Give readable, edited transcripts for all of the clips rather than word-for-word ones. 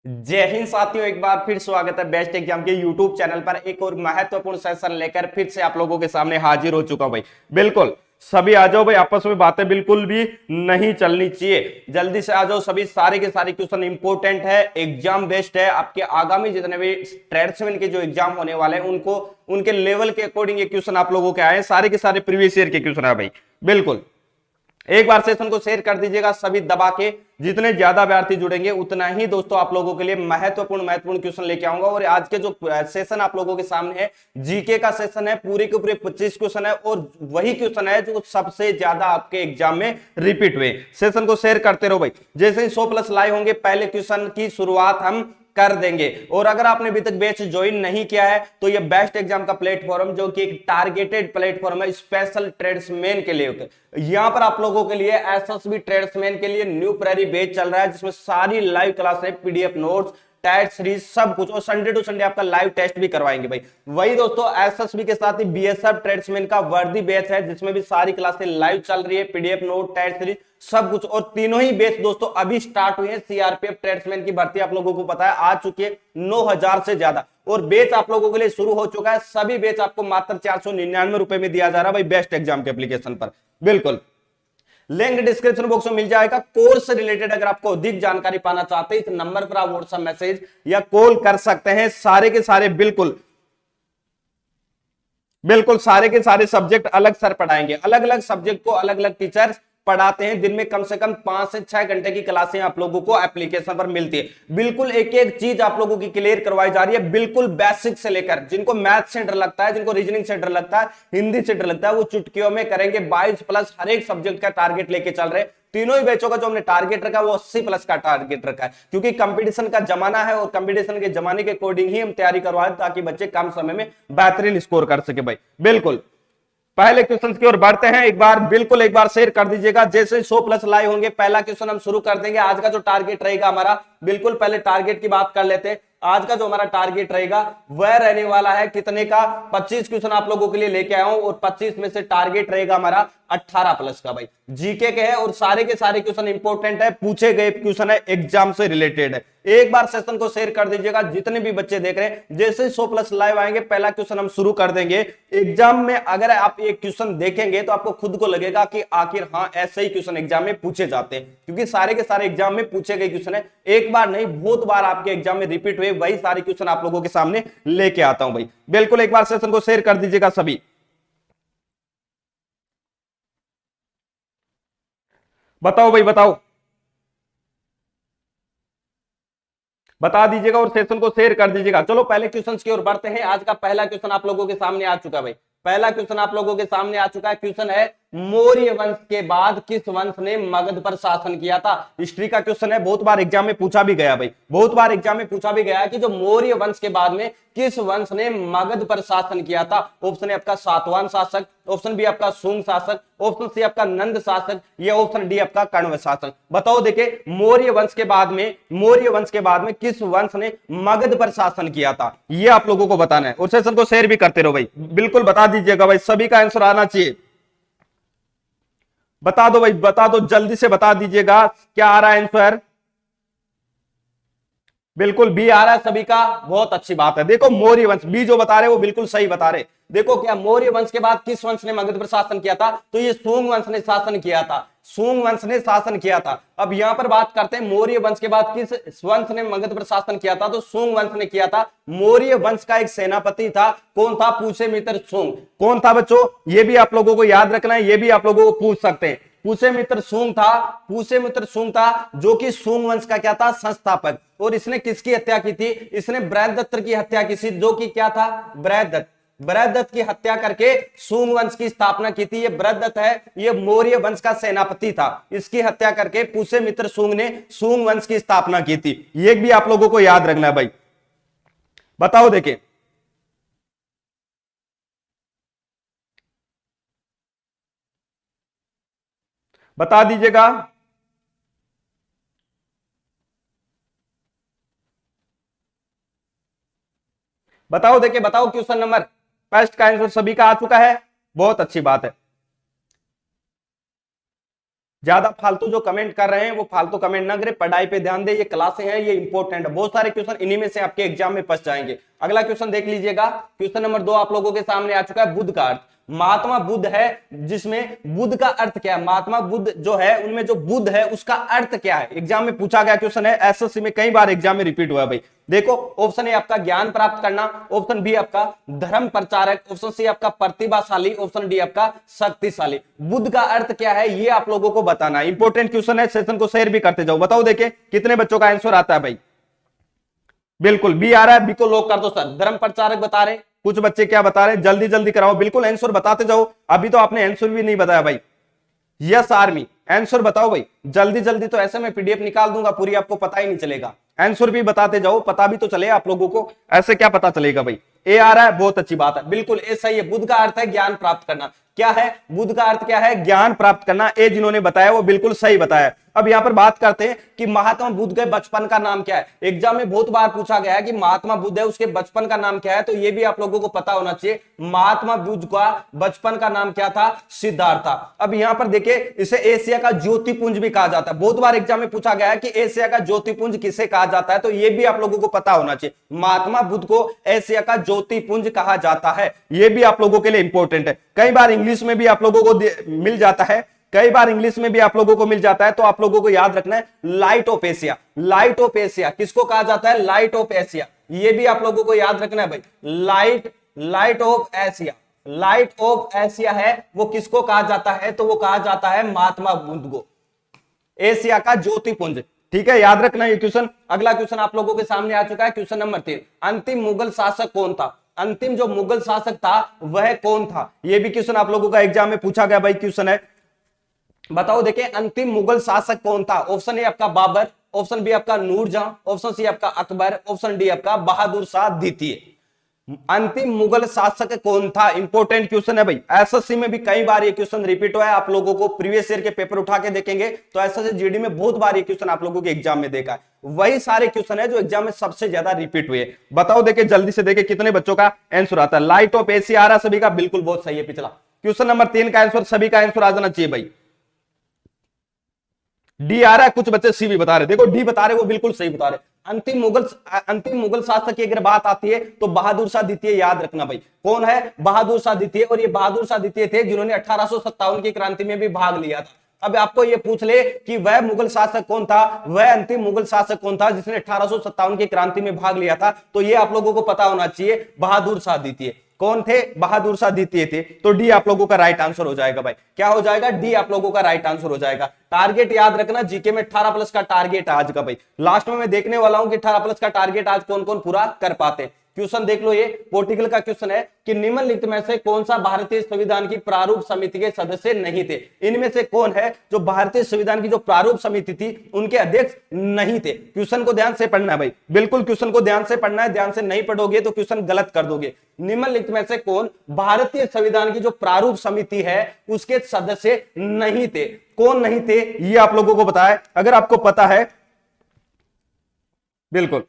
जय हिंद साथियों, एक बार फिर स्वागत है बेस्ट एग्जाम के यूट्यूब चैनल पर। एक और महत्वपूर्ण सेशन लेकर फिर से आप लोगों के सामने हाजिर हो चुका हूं भाई। बिल्कुल सभी आ जाओ भाई, आपस में बातें बिल्कुल भी नहीं चलनी चाहिए। जल्दी से आ जाओ सभी, सारे के सारे क्वेश्चन इंपॉर्टेंट है, एग्जाम बेस्ड है। आपके आगामी जितने भी ट्रेड्समैन के जो एग्जाम होने वाले हैं उनको उनके लेवल के अकॉर्डिंग ये क्वेश्चन आप लोगों के आए, सारे के सारे प्रीवियस ईयर के क्वेश्चन है भाई। बिल्कुल एक बार सेशन को शेयर कर दीजिएगा सभी दबा के। जितने ज्यादा अभ्यर्थी जुड़ेंगे उतना ही दोस्तों आप लोगों के लिए महत्वपूर्ण क्वेश्चन लेके आऊंगा। और आज के जो सेशन आप लोगों के सामने है, जीके का सेशन है, पूरे के पूरे 25 क्वेश्चन है और वही क्वेश्चन है जो सबसे ज्यादा आपके एग्जाम में रिपीट हुए। सेशन को शेयर करते रहो भाई। जैसे ही 100+ लाइव होंगे पहले क्वेश्चन की शुरुआत हम कर देंगे। और अगर आपने अभी तक बैच ज्वाइन नहीं किया है तो ये बेस्ट एग्जाम का प्लेटफॉर्म, जो कि एक टारगेटेड प्लेटफॉर्म है स्पेशल ट्रेड्समैन के लिए। यहां पर आप लोगों के लिए एसएसबी ट्रेड्समैन के लिए न्यू प्रायरी बैच चल रहा है, जिसमें सारी लाइव क्लासें, पीडीएफ नोट्स, टेस्ट सीरीज सब कुछ, और संडे टू संडे आपका लाइव टेस्ट भी करवाएंगे भाई। वही दोस्तों एसएसबी के साथ ही बीएसएफ ट्रेड्समैन का वर्दी बैच है, जिसमें भी सारी क्लासें लाइव चल रही है, पीडीएफ नोट, टेस्ट सीरीज सब कुछ। और तीनों ही बैच दोस्तों अभी स्टार्ट हुए हैं। सीआरपीएफ ट्रेड्समैन की भर्ती आप लोगों को पता है आ चुकी है 9000 से ज्यादा, और बैच आप लोगों के लिए शुरू हो चुका है। सभी बैच आपको मात्र 499 रुपए में दिया जा रहा है भाई बेस्ट एग्जाम के एप्लीकेशन पर। बिल्कुल लिंक डिस्क्रिप्शन बॉक्स में मिल जाएगा। कोर्स से रिलेटेड अगर आपको अधिक जानकारी पाना चाहते हैं इस नंबर पर आप व्हाट्सएप मैसेज या कॉल कर सकते हैं। सारे के सारे बिल्कुल बिल्कुल सारे के सारे सब्जेक्ट अलग सर पढ़ाएंगे। अलग अलग सब्जेक्ट को अलग अलग टीचर्स पढ़ाते हैं। दिन में कम से कम 5 से 6 घंटे की क्लासें आप लोगों को एप्लीकेशन पर मिलती है। बिल्कुल एक एक चीज आप लोगों की क्लियर करवाई जा रही है, बिल्कुल बेसिक से लेकर, जिनको मैथ से डर लगता है, जिनको रीजनिंग से डर लगता है, हिंदी से डर लगता है, वो चुटकियों में करेंगे। 22+ हर एक सब्जेक्ट का टारगेट लेके चल रहे हैं। तीनों ही बैचों का जो हमने टारगेट रखा है वो 80+ का टारगेट रखा है, क्योंकि कंपटीशन का जमाना है और कंपटीशन के जमाने के अकॉर्डिंग ही हम तैयारी करवाएं, ताकि बच्चे कम समय में बेहतरीन स्कोर कर सके भाई। बिल्कुल पहले क्वेश्चन की ओर बढ़ते हैं। एक बार शेयर कर दीजिएगा। जैसे 100+ लाइव होंगे पहला क्वेश्चन हम शुरू कर देंगे। आज का जो टारगेट रहेगा हमारा, बिल्कुल पहले टारगेट की बात कर लेते हैं। आज का जो हमारा टारगेट रहेगा वह रहने वाला है कितने का, 25 क्वेश्चन आप लोगों के लिए लेके आया हूं, और 25 में से टारगेट रहेगा हमारा 18+ का भाई। जीके के है और सारे के सारे क्वेश्चन इंपॉर्टेंट है, पूछे गए क्वेश्चन है, एग्जाम से रिलेटेड है। एक बार सेशन को शेयर कर दीजिएगा जितने भी बच्चे देख रहे हैं। जैसे 100+ लाइव आएंगे पहला क्वेश्चन हम शुरू कर देंगे। एग्जाम में अगर आप एक क्वेश्चन देखेंगे तो आपको खुद को लगेगा कि आखिर हाँ ऐसे ही क्वेश्चन एग्जाम में पूछे जाते हैं, क्योंकि सारे के सारे एग्जाम में पूछे गए क्वेश्चन है। एक बार नहीं बहुत बार आपके एग्जाम में रिपीट हुए वही सारे क्वेश्चन आप लोगों के सामने लेके आता हूं भाई। बिल्कुल एक बार सेशन को शेयर कर दीजिएगा सभी। बताओ भाई बताओ, बता दीजिएगा और सेशन को शेयर कर दीजिएगा। चलो पहले क्वेश्चन की ओर बढ़ते हैं। आज का पहला क्वेश्चन आप लोगों के सामने आ चुका है भाई। पहला क्वेश्चन आप लोगों के सामने आ चुका है। क्वेश्चन है मौर्य वंश के बाद किस वंश ने मगध पर शासन किया था। हिस्ट्री का क्वेश्चन है, बहुत बार एग्जाम में पूछा भी गया भाई, बहुत बार एग्जाम में पूछा भी गया कि जो मौर्य वंश के बाद में किस वंश ने मगध पर शासन किया था। ऑप्शन है आपका सातवाहन शासक, ऑप्शन बी आपका शुंग शासक, ऑप्शन सी आपका नंद शासक, या ऑप्शन डी आपका कण्व शासक। बताओ देखिए मौर्य वंश के बाद में किस वंश ने मगध पर शासन किया था, ये आप लोगों को बताना है। और सेशन को शेयर भी करते रहो भाई, बिल्कुल बता दीजिएगा भाई, सभी का आंसर आना चाहिए। बता दो भाई, बता दो, जल्दी से बता दीजिएगा क्या आ रहा है आंसर। बिल्कुल बी आ रहा है सभी का, बहुत अच्छी बात है। देखो मौर्य वंश, बी जो बता रहे वो बिल्कुल सही बता रहे। देखो क्या मौर्य वंश के बाद किस वंश ने मगध पर शासन किया था, तो ये शुंग वंश ने शासन किया था। शुंग वंश ने शासन किया था। अब यहां पर बात करते हैं मौर्य वंश के बाद किस वंश ने मगध पर शासन किया था, तो शुंग वंश ने किया था। मौर्य वंश का एक सेनापति था, कौन था, पुष्यमित्र शुंग। कौन था बच्चों, ये भी आप लोगों को याद रखना है, ये भी आप लोगों को पूछ सकते हैं। पुष्यमित्र शुंग था जो कि शुंग वंश का क्या था, संस्थापक। और इसने किसकी हत्या की थी, इसने बृहदत्त की हत्या की थी, जो कि क्या था, बृहदत्त की हत्या करके शुंग वंश की स्थापना की थी। ये बृहदत्त है, ये मौर्य वंश का सेनापति था। इसकी हत्या करके पुष्यमित्र शुंग ने शुंग वंश की स्थापना की थी। ये भी आप लोगों को याद रखना है भाई। बताओ देखिए, बता दीजिएगा। बताओ देखिए, बताओ क्वेश्चन नंबर, फर्स्ट का आंसर सभी का आ चुका है, बहुत अच्छी बात है। ज्यादा फालतू जो कमेंट कर रहे हैं वो फालतू कमेंट ना करें, पढ़ाई पे ध्यान दे, ये क्लासें हैं, ये इंपॉर्टेंट है। बहुत सारे क्वेश्चन इन्हीं में से आपके एग्जाम में फंस जाएंगे। अगला क्वेश्चन देख लीजिएगा, क्वेश्चन नंबर 2 आप लोगों के सामने आ चुका है, बुध का अर्थ। महात्मा बुद्ध है, जिसमें बुद्ध का अर्थ क्या है, महात्मा बुद्ध जो है उनमें जो बुद्ध है उसका अर्थ क्या है, एग्जाम में पूछा गया क्वेश्चन है, एसएससी में कई बार एग्जाम में रिपीट हुआ है भाई। देखो ऑप्शन ए आपका ज्ञान प्राप्त करना, ऑप्शन बी आपका धर्म प्रचारक, ऑप्शन सी आपका प्रतिभाशाली, ऑप्शन डी आपका शक्तिशाली। बुद्ध का अर्थ क्या है ये आप लोगों को बताना है, इंपॉर्टेंट क्वेश्चन है, सेशन को शेयर भी करते जाओ। बताओ देखे कितने बच्चों का आंसर आता है भाई। बिल्कुल बी आ रहा है, बी को लॉक कर दो सर। धर्म प्रचारक बता रहे, कुछ बच्चे क्या बता रहे, जल्दी जल्दी कराओ, बिल्कुल आंसर बताते जाओ। अभी तो आपने आंसर भी नहीं बताया भाई। यस आर्मी, आंसर बताओ भाई जल्दी जल्दी, तो ऐसे में पीडीएफ निकाल दूंगा पूरी, आपको पता ही नहीं चलेगा। आंसर भी बताते जाओ, पता भी तो चले आप लोगों को, ऐसे क्या पता चलेगा भाई। ए आ रहा है, बहुत अच्छी बात है, बिल्कुल ए सही है। बुद्ध का अर्थ है ज्ञान प्राप्त करना। क्या है बुद्ध का अर्थ, क्या है ज्ञान प्राप्त करना। ए जिन्होंने बताया वो बिल्कुल सही बताया। अब यहां पर बात करते हैं कि महात्मा बुद्ध के बचपन का नाम क्या है। एग्जाम में बहुत बार पूछा गया है कि महात्मा बुद्ध है उसके बचपन का नाम क्या है, तो ये भी आप लोगों को पता होना चाहिए। महात्मा बुद्ध का बचपन का नाम क्या था, सिद्धार्थ था। अब यहां पर देखिए इसे एशिया का ज्योतिपुंज भी कहा जाता है। बहुत बार एग्जाम में पूछा गया है कि एशिया का ज्योतिपुंज किसे कहा जाता है, तो ये भी आप लोगों को पता होना चाहिए। महात्मा बुद्ध को एशिया का ज्योतिपुंज कहा जाता है, ये भी आप लोगों के लिए इंपॉर्टेंट है। कई बार इंग्लिश में भी आप लोगों को मिल जाता है, कई बार इंग्लिश में भी आप लोगों को मिल जाता है, तो आप लोगों को याद रखना है light of Asia. Light of Asia किसको कहा जाता है, लाइट ऑफ एशिया, ये भी आप लोगों को याद रखना है भाई। Light of Asia, light of Asia है वो किसको कहा जाता है, तो वो कहा जाता है महात्मा बुद्ध को, एशिया का ज्योतिपुंज। ठीक है, याद रखना ये क्वेश्चन। अगला क्वेश्चन आप लोगों के सामने आ चुका है, क्वेश्चन नंबर 3, अंतिम मुगल शासक कौन था। अंतिम जो मुगल शासक था वह कौन था, यह भी क्वेश्चन आप लोगों का एग्जाम में पूछा गया भाई क्वेश्चन है। बताओ देखिए अंतिम मुगल शासक कौन था। ऑप्शन ए आपका बाबर, ऑप्शन बी आपका नूरजहां, ऑप्शन सी आपका अकबर, ऑप्शन डी आपका बहादुर शाह द्वितीय। अंतिम मुगल शासक कौन था, इंपॉर्टेंट क्वेश्चन है भाई। एसएससी में भी कई बार ये क्वेश्चन रिपीट हुआ है, आप लोगों को प्रीवियस ईयर के पेपर उठा के देखेंगे तो एसएससी जीडी में बहुत बार ये क्वेश्चन आप लोगों के एग्जाम में देखा है। वही सारे क्वेश्चन है जो एग्जाम में सबसे ज्यादा रिपीट हुए। बताओ देखे जल्दी से देखे कितने बच्चों का आंसर आता है। लाइट ऑफ एशिया आ रहा सभी का, बिल्कुल बहुत सही है। पिछला क्वेश्चन नंबर 3 का आंसर सभी का आंसर आ जाना चाहिए भाई। डी आ रहा है, कुछ बच्चे सी भी बता रहे, देखो डी बता रहे वो बिल्कुल सही बता रहे। अंतिम मुगल शासक की अगर बात आती है तो बहादुर शाह द्वितीय याद रखना भाई। कौन है, बहादुर शाह द्वितीय। और ये बहादुर शाह द्वितीय थे जिन्होंने 1857 की क्रांति में भी भाग लिया था। अब आपको ये पूछ ले कि वह मुगल शासक कौन था, वह अंतिम मुगल शासक कौन था जिसने 1857 की क्रांति में भाग लिया था, तो ये आप लोगों को पता होना चाहिए, बहादुर शाह द्वितीय। कौन थे, बहादुर शाह द्वितीय थे। तो डी आप लोगों का राइट आंसर हो जाएगा भाई। क्या हो जाएगा, डी आप लोगों का राइट आंसर हो जाएगा। टारगेट याद रखना, जीके में 18+ का टारगेट आज का भाई। लास्ट में मैं देखने वाला हूं कि 18+ का टारगेट आज कौन कौन पूरा कर पाते हैं। क्वेश्चन देख लो, ये पोर्टिकल का क्वेश्चन है कि निम्नलिखित में से कौन सा भारतीय संविधान की प्रारूप समिति के सदस्य नहीं थे। इनमें से कौन है जो भारतीय संविधान की जो प्रारूप समिति थी उनके अध्यक्ष नहीं थे। क्वेश्चन को ध्यान से पढ़ना है भाई, बिल्कुल क्वेश्चन को ध्यान से पढ़ना है, ध्यान से नहीं पढ़ोगे तो क्वेश्चन गलत कर दोगे। निम्नलिखित में से कौन भारतीय संविधान की जो प्रारूप समिति है उसके सदस्य नहीं थे, कौन नहीं थे ये आप लोगों को पता है। अगर आपको पता है बिल्कुल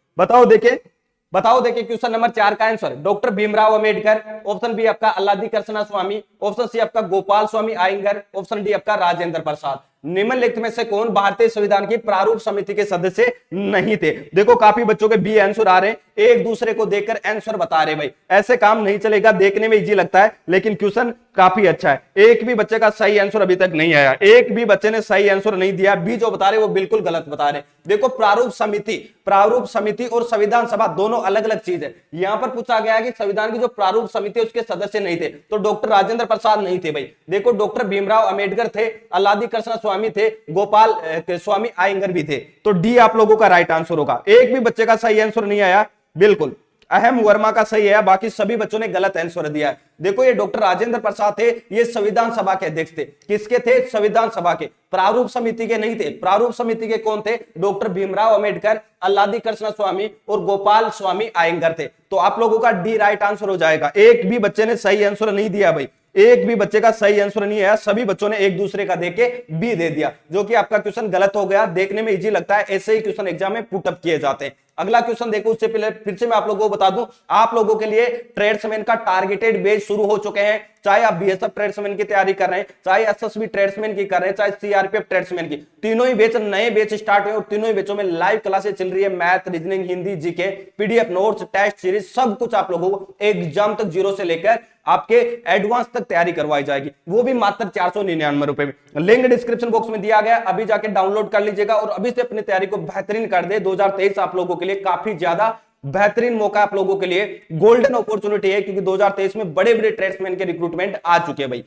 बताओ देखिए क्वेश्चन नंबर 4 का answer doctor Bhimrao Ambedkar, option B आपका Alladi Krishnaswami, option C आपका Gopalaswami Ayyangar, option D आपका राजेंद्र प्रसाद। निम्नलिखित में से कौन भारतीय संविधान की प्रारूप समिति के सदस्य नहीं थे। देखो काफी बच्चों के बी आंसर आ रहे हैं, एक दूसरे को देखकर आंसर बता रहे भाई। ऐसे काम नहीं चलेगा, देखने में इजी लगता है लेकिन क्वेश्चन काफी अच्छा है। एक भी बच्चे का सही आंसर अभी तक नहीं आया, एक भी बच्चे ने सही आंसर नहीं दिया। बी जो बता रहे वो बिल्कुल गलत बता रहे। देखो प्रारूप समिति और संविधान सभा दोनों अलग अलग चीज है। यहां पर पूछा गया कि संविधान की जो प्रारूप समिति उसके सदस्य नहीं थे, तो डॉक्टर राजेंद्र प्रसाद नहीं थे भाई। देखो डॉक्टर भीमराव अंबेडकर थे, अल्लादी कृष्णा स्वामी थे, गोपाल स्वामी आयंगर भी थे। तो डी आप लोगों का राइट आंसर होगा। एक भी बच्चे का सही आंसर नहीं आया, बिल्कुल अहम वर्मा का सही है, बाकी सभी बच्चों ने गलत आंसर दिया है। देखो ये डॉक्टर राजेंद्र प्रसाद थे, ये संविधान सभा के अध्यक्ष थे। किसके थे, संविधान सभा के, प्रारूप समिति के नहीं थे। प्रारूप समिति के कौन थे, डॉक्टर भीमराव अंबेडकर, अल्लादी कृष्ण स्वामी और गोपाल स्वामी आयंगर थे। तो आप लोगों का डी राइट आंसर हो जाएगा। एक भी बच्चे ने सही आंसर नहीं दिया भाई, एक भी बच्चे का सही आंसर नहीं आया, सभी बच्चों ने एक दूसरे का देके बी दे दिया, जो कि आपका क्वेश्चन गलत हो गया। देखने में इजी लगता है, ऐसे ही क्वेश्चन एग्जाम में पुटअप किए जाते हैं। अगला क्वेश्चन देखो, उससे पहले फिर से मैं आप लोगों को बता दूं, आप लोगों के लिए ट्रेड्समैन का टारगेटेड बैच शुरू हो चुके हैं। चाहे आप बीएसएफ ट्रेड्समैन की तैयारी कर रहे हैं, चाहे एसएसबी ट्रेड्समैन की कर रहे हैं, चाहे सीआरपीएफ ट्रेड्समैन की, तीनों ही बैच नए बैच स्टार्ट हुए और तीनों ही बैचों में लाइव क्लासेस चल रही है। Math, reasoning, Hindi, GK, PDF notes, test series, सब कुछ आप लोगों को एग्जाम तक जीरो से लेकर आपके एडवांस तक तैयारी करवाई जाएगी, वो भी मात्र 499 रुपए में। लिंक डिस्क्रिप्शन बॉक्स में दिया गया, अभी जाके डाउनलोड कर लीजिएगा और अभी से अपनी तैयारी को बेहतरीन कर दे। 2023 आप लोगों के लिए काफी ज्यादा बेहतरीन मौका आप लोगों के लिए, गोल्डन अपॉर्चुनिटी है, क्योंकि 2023 में बड़े बड़े ट्रेड्समैन के रिक्रूटमेंट आ चुके हैं भाई।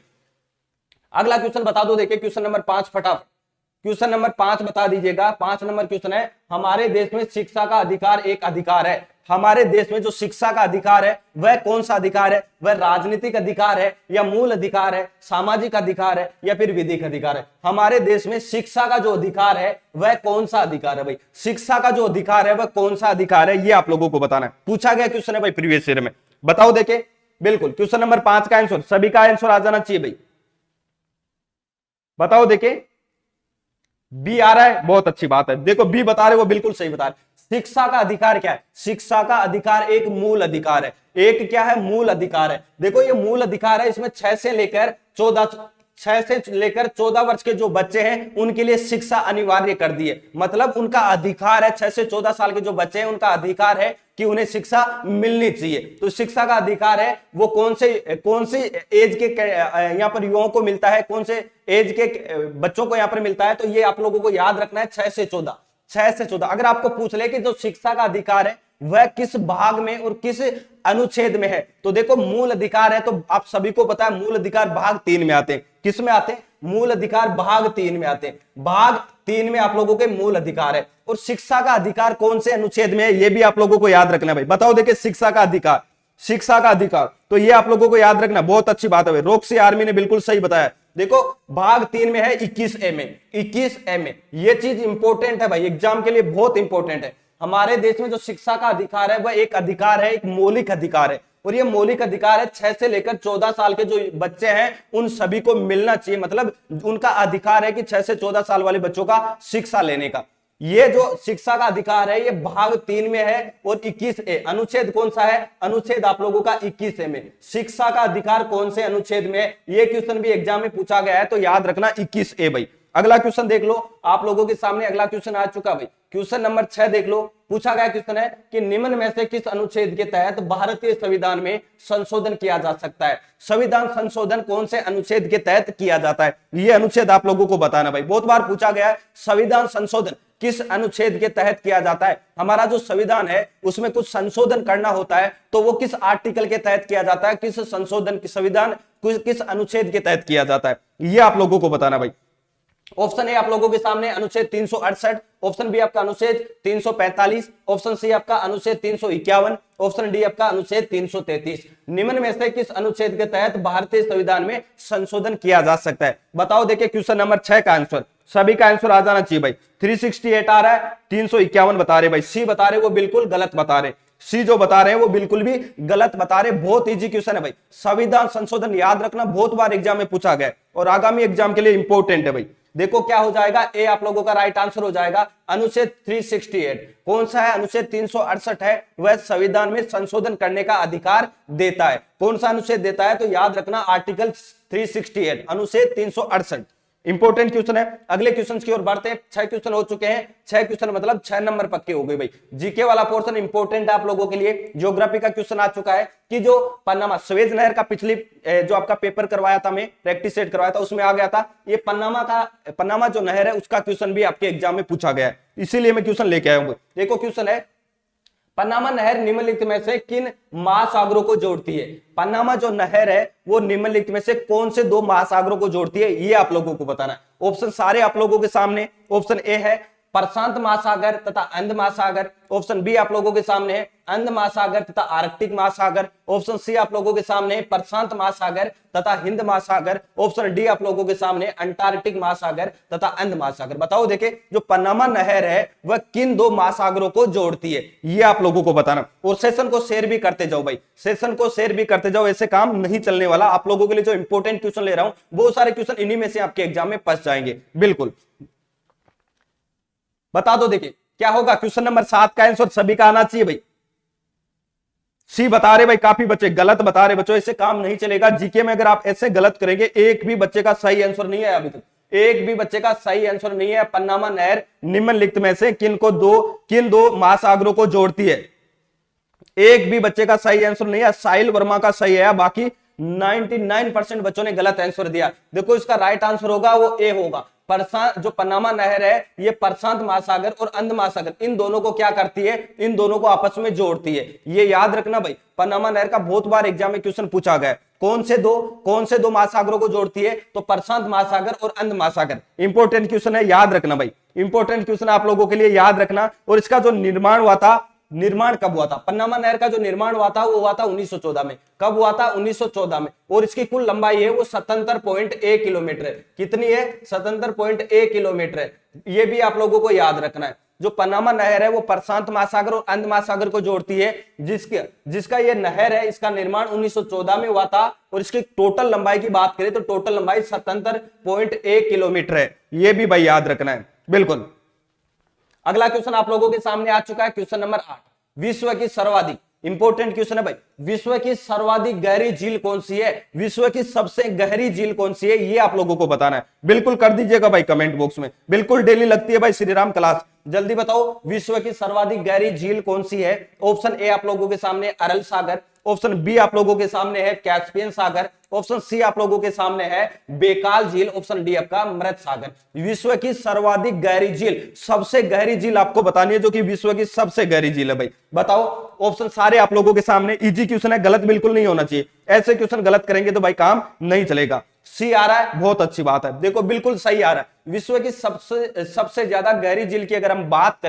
अगला क्वेश्चन बता दो, देखिए क्वेश्चन नंबर 5 फटाफट, क्वेश्चन नंबर 5 बता दीजिएगा। 5 नंबर क्वेश्चन है, हमारे देश में शिक्षा का अधिकार एक अधिकार है। हमारे देश में जो शिक्षा का अधिकार है वह कौन सा अधिकार है? वह राजनीतिक अधिकार है या मूल अधिकार है, सामाजिक अधिकार है या फिर विधिक अधिकार है? हमारे देश में शिक्षा का जो अधिकार है वह कौन सा अधिकार है भाई? शिक्षा का जो अधिकार है वह कौन सा अधिकार है, ये आप लोगों को बताना है। पूछा गया क्वेश्चन है भाई प्रीवियस ईयर में, बताओ देखे। बिल्कुल क्वेश्चन नंबर 5 का आंसर, सभी का आंसर आ जाना चाहिए भाई, बताओ देखे। बी आ रहा है, बहुत अच्छी बात है। देखो बी बता रहे, वो बिल्कुल सही बता रहे। शिक्षा का अधिकार क्या है? शिक्षा का अधिकार एक मूल अधिकार है। एक क्या है? मूल अधिकार है। देखो ये मूल अधिकार है, इसमें 6 से लेकर 14 वर्ष के जो बच्चे हैं उनके लिए शिक्षा अनिवार्य कर दी है। मतलब उनका अधिकार है, 6 से 14 साल के जो बच्चे हैं उनका अधिकार है कि उन्हें शिक्षा मिलनी चाहिए। तो शिक्षा का अधिकार है वो कौन सी एज के यहाँ पर युवाओं को मिलता है, कौन से एज के बच्चों को यहाँ पर मिलता है? तो ये आप लोगों को याद रखना है, 6 से 14। 6 से 14 अगर आपको पूछ ले कि जो शिक्षा का अधिकार है वह किस भाग में और किस अनुच्छेद में है, तो देखो मूल अधिकार है, तो आप सभी को पता है मूल अधिकार भाग 3 में आते हैं। किस में आते हैं? मूल अधिकार भाग 3 में आते हैं। भाग 3 में आप लोगों के मूल अधिकार है। और शिक्षा का अधिकार कौन से अनुच्छेद में है, ये भी आप लोगों को याद रखना है भाई। बताओ देखिए, शिक्षा का अधिकार, शिक्षा का अधिकार, तो ये आप लोगों को याद रखना, बहुत अच्छी बात है भाई। रॉक्सी आर्मी ने बिल्कुल सही बताया। देखो भाग 3 में है 21A में, 21A में। ये चीज इंपॉर्टेंट है भाई, एग्जाम के लिए बहुत इंपॉर्टेंट है। हमारे देश में जो शिक्षा का अधिकार है वह एक अधिकार है, एक मौलिक अधिकार है। और ये मौलिक अधिकार है 6 से लेकर 14 साल के जो बच्चे हैं उन सभी को मिलना चाहिए। मतलब उनका अधिकार है कि 6 से 14 साल वाले बच्चों का शिक्षा लेने का। ये जो शिक्षा का अधिकार है ये भाग 3 में है। और 21A अनुच्छेद कौन सा है? अनुच्छेद आप लोगों का 21A में। शिक्षा का अधिकार कौन से अनुच्छेद में है? ये क्वेश्चन भी एग्जाम में पूछा गया है, तो याद रखना 21A भाई। अगला क्वेश्चन देख लो, आप लोगों के सामने अगला क्वेश्चन आ चुका भाई। क्वेश्चन नंबर 6 देख लो, पूछा गया क्वेश्चन है कि निम्न में से किस अनुच्छेद के तहत भारतीय संविधान में संशोधन किया जा सकता है? संविधान संशोधन कौन से अनुच्छेद के तहत किया जाता है? ये अनुच्छेद आप लोगों को बताना भाई, बहुत बार पूछा गया है। संविधान संशोधन किस अनुच्छेद के तहत किया जाता है? हमारा जो संविधान है उसमें कुछ संशोधन करना होता है, तो वो किस आर्टिकल के तहत किया जाता है? किस संशोधन की संविधान किस अनुच्छेद के तहत किया जाता है, ये आप लोगों को बताना भाई। ऑप्शन ए आप लोगों के सामने अनुच्छेद 368, ऑप्शन बी आपका अनुच्छेद 345, ऑप्शन सी आपका अनुच्छेद 351, ऑप्शन डी आपका अनुच्छेद 333। निम्न में से किस अनुच्छेद के तहत भारतीय संविधान में संशोधन किया जा सकता है? बताओ देखिए क्वेश्चन नंबर 6 का आंसर, सभी का आंसर आ जाना चाहिए भाई। 368 आ रहा है, 351 बता रहे भाई। सी बता रहे वो बिल्कुल गलत बता रहे, सी जो बता रहे हैं वो बिल्कुल भी गलत बता रहे। बहुत इजी क्वेश्चन है भाई। संविधान संशोधन याद रखना, बहुत बार एग्जाम में पूछा गया और आगामी एग्जाम के लिए इंपॉर्टेंट है भाई। देखो क्या हो जाएगा, ए आप लोगों का राइट आंसर हो जाएगा। अनुच्छेद 368 कौन सा है? अनुच्छेद 368 है, वह संविधान में संशोधन करने का अधिकार देता है। कौन सा अनुच्छेद देता है? तो याद रखना आर्टिकल 368, अनुच्छेद 368। इंपॉर्टेंट क्वेश्चन है। अगले क्वेश्चन की ओर बढ़ते हैं। 6 क्वेश्चन हो चुके हैं, 6 क्वेश्चन मतलब 6 नंबर पक्के हो गए भाई। जीके वाला पोर्शन इंपॉर्टेंट है आप लोगों के लिए। ज्योग्राफी का क्वेश्चन आ चुका है कि जो पन्नामा स्वेज नहर का पिछली जो आपका पेपर करवाया था, मैं प्रैक्टिस सेट करवाया था, उसमें आ गया था ये पन्नामा जो नहर है उसका क्वेश्चन भी आपके एग्जाम में पूछा गया है, इसीलिए मैं क्वेश्चन लेके आया हूं। देखो क्वेश्चन है, पन्नामा नहर निम्नलिखित में से किन महासागरों को जोड़ती है? पन्नामा जो नहर है वो निम्नलिखित में से कौन से 2 महासागरों को जोड़ती है, ये आप लोगों को बताना है। ऑप्शन सारे आप लोगों के सामने। ऑप्शन ए है प्रशांत महासागर तथा अंध महासागर, ऑप्शन बी आप लोगों के सामने है अंध महासागर तथा आर्कटिक महासागर, ऑप्शन सी आप लोगों के सामने प्रशांत महासागर तथा हिंद महासागर, ऑप्शन डी आप लोगों के सामने अंटार्कटिक महासागर तथा अंध महासागर। बताओ देखे, जो पन्नामा नहर है वह किन 2 महासागरों को जोड़ती है, ये आप लोगों को बताना। और सेशन को शेयर भी करते जाओ भाई, सेशन को शेयर भी करते जाओ, ऐसे काम नहीं चलने वाला। आप लोगों के लिए जो इंपॉर्टेंट क्वेश्चन ले रहा हूं, बहुत सारे क्वेश्चन इन्हीं में से आपके एग्जाम में फंस जाएंगे। बिल्कुल बता दो। देखिए क्या होगा? क्वेश्चन नंबर 7 का आंसर सभी का आना चाहिए भाई। सी बता रहे भाई, काफी बच्चे गलत बता रहे। बच्चों ऐसे काम नहीं चलेगा। जीके में अगर आप ऐसे गलत करेंगे, एक भी बच्चे का सही आंसर नहीं है अभी तक, एक भी बच्चे का सही आंसर नहीं है। पन्नामा नहर निम्नलिखित में से किन दो महासागरों को जोड़ती है? एक भी बच्चे का सही आंसर नहीं है। साहिल वर्मा का सही है, बाकी 99% बच्चों ने गलत आंसर दिया। देखो इसका राइट आंसर होगा वो ए होगा। जो पनामा नहर है ये प्रशांत महासागर और अंध महासागर इन दोनों को क्या करती है? इन दोनों को आपस में जोड़ती है। ये याद रखना भाई, पनामा नहर का बहुत बार एग्जाम में क्वेश्चन पूछा गया। कौन से दो महासागरों को जोड़ती है? तो प्रशांत महासागर और अंध महासागर। इंपॉर्टेंट क्वेश्चन है, याद रखना भाई, इंपॉर्टेंट क्वेश्चन आप लोगों के लिए याद रखना। और इसका जो निर्माण हुआ था, निर्माण कब हुआ था? पन्नामा नहर का जो निर्माण हुआ था वो हुआ था 1914 में। कब हुआ था? 1914 में। और इसकी कुल लंबाई है वो 77.1 किलोमीटर है। कितनी है? 77.1 किलोमीटर है। ये भी आप लोगों को याद रखना है। जो पनामा नहर है वो प्रशांत महासागर और अंध महासागर को जोड़ती है। जिसका ये नहर है इसका निर्माण 1914 में हुआ था। और इसकी टोटल लंबाई की बात करें तो टोटल लंबाई 77.1 किलोमीटर है। ये भी भाई याद रखना है बिल्कुल। अगला क्वेश्चन आप लोगों के सामने आ चुका है, क्वेश्चन नंबर 8। विश्व की सर्वाधिक, इंपॉर्टेंट क्वेश्चन है भाई, विश्व की सर्वाधिक गहरी झील कौन सी है? विश्व की सबसे गहरी झील कौन सी है? ये आप लोगों को बताना है। बिल्कुल कर दीजिएगा भाई कमेंट बॉक्स में। बिल्कुल डेली लगती है भाई श्रीराम क्लास। जल्दी बताओ विश्व की सर्वाधिक गहरी झील कौन सी है? ऑप्शन ए आप लोगों के सामने अरल सागर, ऑप्शन बी आप लोगों के सामने है कैस्पियन सागर, ऑप्शन सी आप लोगों के सामने है बेकाल झील, ऑप्शन डी आपका मृत सागर। विश्व की सर्वाधिक गहरी झील, सबसे गहरी झील आपको बतानी है जो कि विश्व की सबसे गहरी झील है भाई। बताओ। ऑप्शन सारे आप लोगों के सामने, इजी क्वेश्चन है, गलत बिल्कुल नहीं होना चाहिए। ऐसे क्वेश्चन गलत करेंगे तो भाई काम नहीं चलेगा। सी आ रहा है, बहुत अच्छी बात है। देखो बिल्कुल सही आ रहा है। विश्व की सबसे ज्यादा गहरी झील की अगर हम बात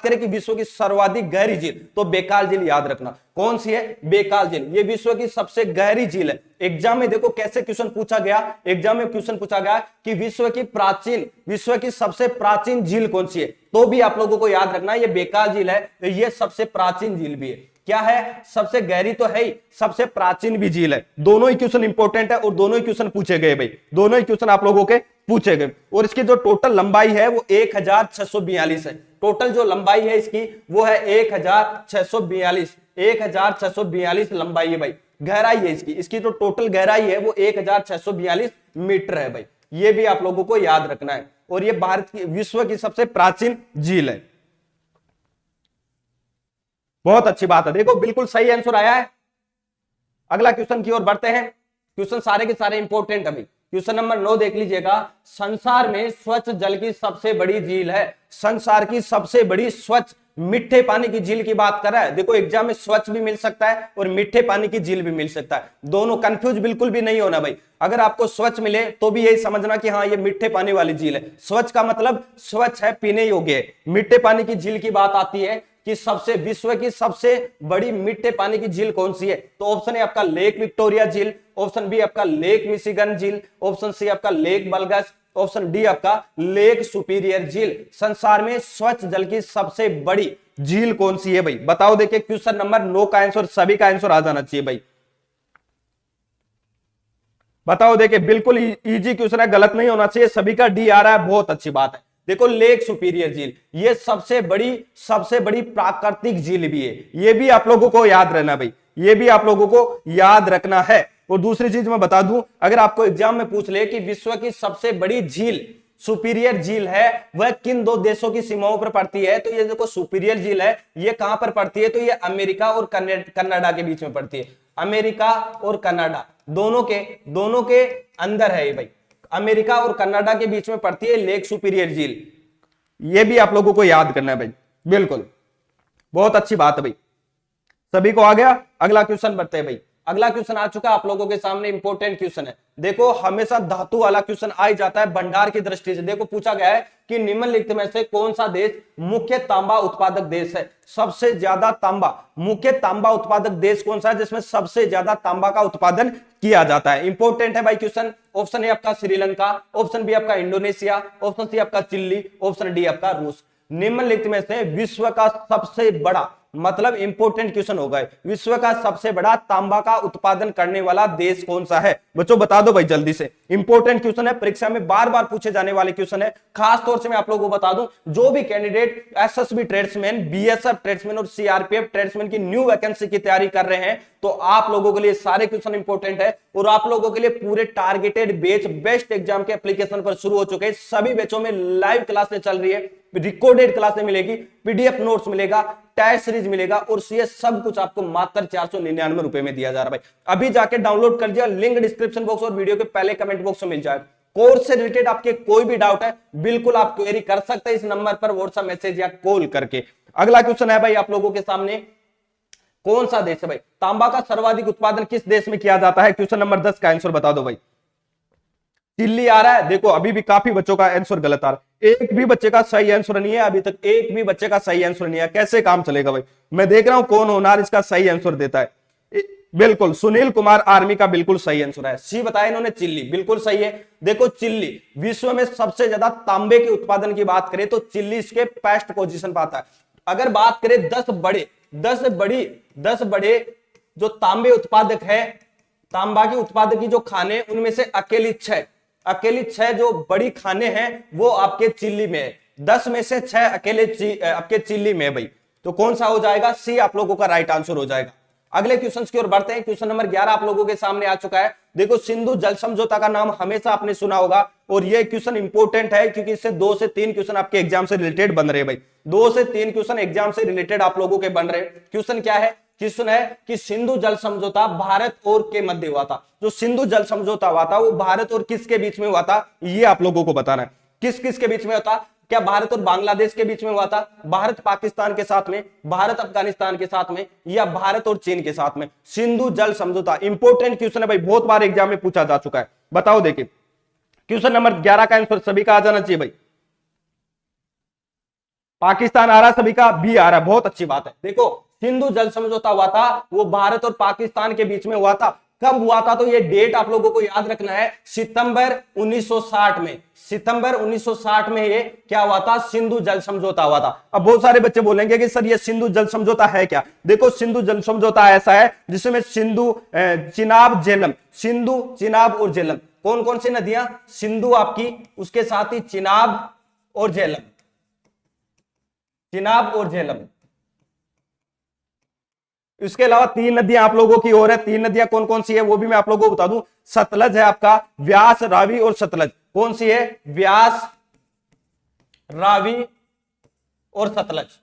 करें कि विश्व की सर्वाधिक गहरी झील, तो बेकाल झील याद रखना। कौन सी है? बेकाल झील। ये विश्व की सबसे गहरी झील है। एग्जाम में देखो कैसे क्वेश्चन पूछा गया। एग्जाम में क्वेश्चन पूछा गया कि विश्व की सबसे प्राचीन झील कौन सी है, तो भी आप लोगों को याद रखना ये बेकाल झील है। ये सबसे प्राचीन झील भी है। क्या है? सबसे गहरी तो है ही, सबसे प्राचीन भी झील है। दोनों ही क्वेश्चन इंपॉर्टेंट है और दोनों ही क्वेश्चन पूछे गए भाई। दोनों ही क्वेश्चन आप लोगों के पूछे गए। और इसकी जो टोटल लंबाई है वो 1642 है। टोटल जो लंबाई है इसकी वो है 1642 लंबाई है भाई। गहराई है इसकी जो टोटल गहराई है वो 1642 मीटर है भाई। ये भी आप लोगों को याद रखना है। और ये विश्व की सबसे प्राचीन झील है। बहुत अच्छी बात है। देखो बिल्कुल सही आंसर आया है। अगला क्वेश्चन की ओर बढ़ते हैं। क्वेश्चन सारे के सारे इंपॉर्टेंट अभी। क्वेश्चन नंबर 9 देख लीजिएगा। संसार में स्वच्छ जल की सबसे बड़ी झील है। संसार की सबसे बड़ी स्वच्छ मीठे पानी की झील की बात कर रहा है। देखो एग्जाम में स्वच्छ भी मिल सकता है और मीठे पानी की झील भी मिल सकता है। दोनों, कंफ्यूज बिल्कुल भी नहीं होना भाई। अगर आपको स्वच्छ मिले तो भी यही समझना कि हाँ ये मीठे पानी वाली झील है। स्वच्छ का मतलब स्वच्छ है, पीने योग्य है। मीठे पानी की झील की बात आती है कि विश्व की सबसे बड़ी मीठे पानी की झील कौन सी है, तो ऑप्शन ए आपका लेक विक्टोरिया झील, ऑप्शन बी आपका लेक मिशिगन झील, ऑप्शन सी आपका लेक बलगस, ऑप्शन डी आपका लेक सुपीरियर झील। संसार में स्वच्छ जल की सबसे बड़ी झील कौन सी है भाई? बताओ। देखिए क्वेश्चन नंबर 9 का आंसर, सभी का आंसर आ जाना चाहिए भाई। बताओ। देखिए बिल्कुल इजी क्वेश्चन है, गलत नहीं होना चाहिए। सभी का डी आ रहा है, बहुत अच्छी बात है। देखो लेक सुपीरियर झील ये सबसे बड़ी प्राकृतिक झील भी है। ये भी आप लोगों को याद रहना भाई, ये भी आप लोगों को याद रखना है। और दूसरी चीज मैं बता दूं, अगर आपको एग्जाम में पूछ ले कि विश्व की सबसे बड़ी झील सुपीरियर झील है वह किन दो देशों की सीमाओं पर पड़ती है, तो ये देखो सुपीरियर झील है ये कहां पर पड़ती है, तो ये अमेरिका और कनाडा के बीच में पड़ती है। अमेरिका और कनाडा दोनों के अंदर है ये भाई। अमेरिका और कनाडा के बीच में पड़ती है लेक सुपीरियर झील। ये भी आप लोगों को याद करना है भाई। बिल्कुल बहुत अच्छी बात है भाई। सभी को आ गया। अगला क्वेश्चन बढ़ते हैं भाई। अगला क्वेश्चन आ चुका आप लोगों के सामने, इंपॉर्टेंट क्वेश्चन है। देखो हमेशा धातु वाला क्वेश्चन आ ही जाता है भंडार की दृष्टि से। देखो पूछा गया है कि निम्नलिखित में से कौन सा देश मुख्य तांबा उत्पादक देश है? सबसे ज्यादा तांबा, मुख्य तांबा उत्पादक देश कौन सा है जिसमें सबसे ज्यादा तांबा का उत्पादन किया जाता है? इंपॉर्टेंट है भाई क्वेश्चन। ऑप्शन ए आपका श्रीलंका, ऑप्शन बी आपका इंडोनेशिया, ऑप्शन सी आपका चिली, ऑप्शन डी आपका रूस। निम्नलिखित में से विश्व का सबसे बड़ा मतलब इंपोर्टेंट क्वेश्चन होगा। विश्व का सबसे बड़ा तांबा का उत्पादन करने वाला देश कौन सा है? बच्चों बता दो भाई जल्दी से। इंपोर्टेंट क्वेश्चन है, परीक्षा में बार बार पूछे जाने वाले क्वेश्चन है। खास तौर से मैं आप लोगों को बता दूं, जो भी candidate SSB tradesman, BSF tradesman और सीआरपीएफ ट्रेड्समैन की न्यू वैकेंसी की तैयारी कर रहे हैं, तो आप लोगों के लिए सारे क्वेश्चन इंपॉर्टेंट है और आप लोगों के लिए पूरे टारगेटेड बैच बेस्ट एग्जाम के एप्लीकेशन पर शुरू हो चुके हैं। सभी बैचों में लाइव क्लासें चल रही है, रिकॉर्डेड क्लासें मिलेगी, पीडीएफ नोट्स मिलेगा, टेस्ट सीरीज मिलेगा और सीएस सब कुछ आपको मात्र 499 रुपए में दिया जा रहा है भाई। अभी जाके डाउनलोड कर दिया, लिंक डिस्क्रिप्शन बॉक्स और वीडियो के पहले कमेंट बॉक्स में मिल जाएगा। कोर्स से रिलेटेड आपके कोई भी डाउट है बिल्कुल आप क्वेरी कर सकते हैं इस नंबर पर व्हाट्सएप मैसेज या कॉल करके। अगला क्वेश्चन है भाई आप लोगों के सामने, कौन सा देश है भाई तांबा का सर्वाधिक उत्पादन किस देश में किया जाता है? क्वेश्चन नंबर 10 का आंसर बता दो भाई। चिल्ली आ रहा है, देखो अभी भी काफी बच्चों का आंसर गलत आ रहा है, एक भी बच्चे का सही आंसर नहीं है, अभी तक एक भी बच्चे का सही आंसर नहीं है। कैसे काम चलेगा भाई? मैं देख रहा हूं कौन होनार इसका सही आंसर देता है। बिल्कुल सुनील कुमार आर्मी का बिल्कुल सही आंसर है, सी बताया इन्होंने चिल्ली, बिल्कुल सही है। देखो चिल्ली विश्व में सबसे ज्यादा तांबे के उत्पादन की बात करें तो चिल्ली इसके फर्स्ट पोजीशन पर आता है। अगर बात करें 10 बड़े जो तांबे उत्पादक है, तांबा के उत्पादक की जो खाने, उनमें से अकेली छह जो बड़ी खाने हैं वो आपके चिल्ली में है। 10 में से 6 अकेले आपके चिल्ली में है भाई, तो कौन सा हो जाएगा? सी आप लोगों का राइट आंसर हो जाएगा। अगले क्वेश्चन की ओर बढ़ते हैं। क्वेश्चन नंबर 11 आप लोगों के सामने आ चुका है। देखो सिंधु जल समझौता का नाम हमेशा आपने सुना होगा और यह क्वेश्चन इंपॉर्टेंट है क्योंकि इससे 2 से 3 क्वेश्चन आपके एग्जाम से रिलेटेड बन रहे हैं भाई। 2 से 3 क्वेश्चन एग्जाम से रिलेटेड आप लोगों के बन रहे हैं। क्वेश्चन क्या है? क्वेश्चन है कि सिंधु जल समझौता भारत और के मध्य हुआ था। जो सिंधु जल समझौता हुआ था वो भारत और किसके बीच में हुआ था, ये आप लोगों को बताना है। किस किस के बीच में होता? क्या भारत और बांग्लादेश के बीच में हुआ था, भारत पाकिस्तान के साथ में, भारत अफगानिस्तान के साथ में, या भारत और चीन के साथ में? सिंधु जल समझौता इंपॉर्टेंट क्वेश्चन है भाई, बहुत बार एग्जाम में पूछा जा चुका है। बताओ देखिए क्वेश्चन नंबर 11 का आंसर सभी का आ जाना चाहिए भाई। पाकिस्तान आ रहा सभी का, बी आ रहा, बहुत अच्छी बात है। देखो सिंधु जल समझौता हुआ था वो भारत और पाकिस्तान के बीच में हुआ था। कब हुआ था? तो ये डेट आप लोगों को याद रखना है, सितंबर 1960 में। सितंबर 1960 में ये क्या हुआ था? सिंधु जल समझौता हुआ था। अब बहुत सारे बच्चे बोलेंगे कि सर ये सिंधु जल समझौता है क्या? देखो सिंधु जल समझौता ऐसा है जिसमें सिंधु, चिनाब, झेलम, सिंधु, चिनाब और झेलम, कौन कौन सी नदियां? सिंधु आपकी, उसके साथ ही चिनाब और झेलम, चिनाब और झेलम। इसके अलावा 3 नदियां आप लोगों की और है। 3 नदियां कौन कौन सी है वो भी मैं आप लोगों को बता दूं। सतलज है आपका, व्यास, रावी और सतलज। कौन सी है? व्यास, रावी और सतलज।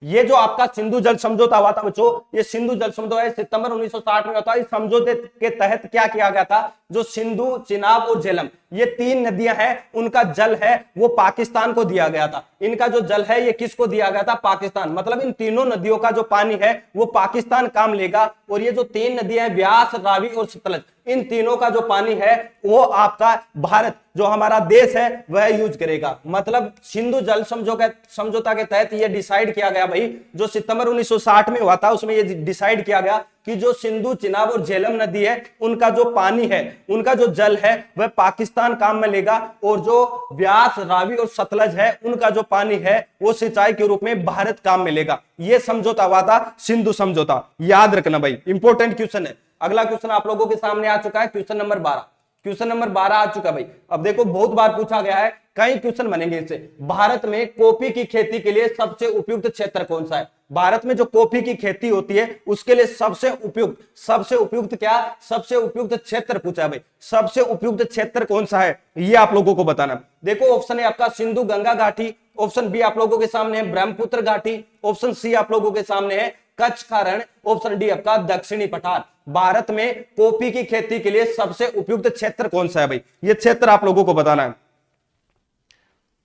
ये जो आपका सिंधु जल समझौता हुआ था बच्चों, ये सिंधु जल समझौता सितंबर 1960 में होता है। इस समझौते के तहत क्या किया गया था? जो सिंधु, चिनाब और झेलम, ये 3 नदियां हैं, उनका जल है वो पाकिस्तान को दिया गया था। इनका जो जल है ये किसको दिया गया था? पाकिस्तान। मतलब इन तीनों नदियों का जो पानी है वो पाकिस्तान काम लेगा और ये जो 3 नदियां हैं व्यास, रावी और सतलज, इन तीनों का जो पानी है वो आपका भारत, जो हमारा देश है, वह यूज करेगा। मतलब सिंधु जल समझौता के तहत ये डिसाइड किया गया भाई, जो सितंबर 1960 में हुआ था उसमें ये डिसाइड किया गया कि जो सिंधु, चिनाब और झेलम नदी है उनका जो पानी है, उनका जो जल है वह पाकिस्तान काम में लेगा और जो व्यास, रावी और सतलज है उनका जो पानी है वो सिंचाई के रूप में भारत काम में लेगा। ये समझौता हुआ था सिंधु समझौता, याद रखना भाई, इंपॉर्टेंट क्वेश्चन है। अगला क्वेश्चन आप लोगों के सामने आ चुका है, क्वेश्चन नंबर 12। क्वेश्चन नंबर 12 आ चुका भाई। अब देखो बहुत बार पूछा गया है, कई क्वेश्चन बनेंगे इससे। भारत में कॉफी की खेती के लिए सबसे उपयुक्त क्षेत्र कौन सा है? भारत में जो कॉफी की खेती होती है उसके लिए सबसे उपयुक्त क्या? सबसे उपयुक्त क्षेत्र पूछा है भाई। सबसे उपयुक्त क्षेत्र कौन सा है ये आप लोगों को बताना। देखो ऑप्शन है आपका सिंधु गंगा घाटी, ऑप्शन बी आप लोगों के सामने है ब्रह्मपुत्र घाटी, ऑप्शन सी आप लोगों के सामने है कच्छ का रण, ऑप्शन डी आपका दक्षिणी पठार। भारत में कॉफी की खेती के लिए सबसे उपयुक्त क्षेत्र कौन सा है भाई? ये क्षेत्र आप लोगों को बताना है।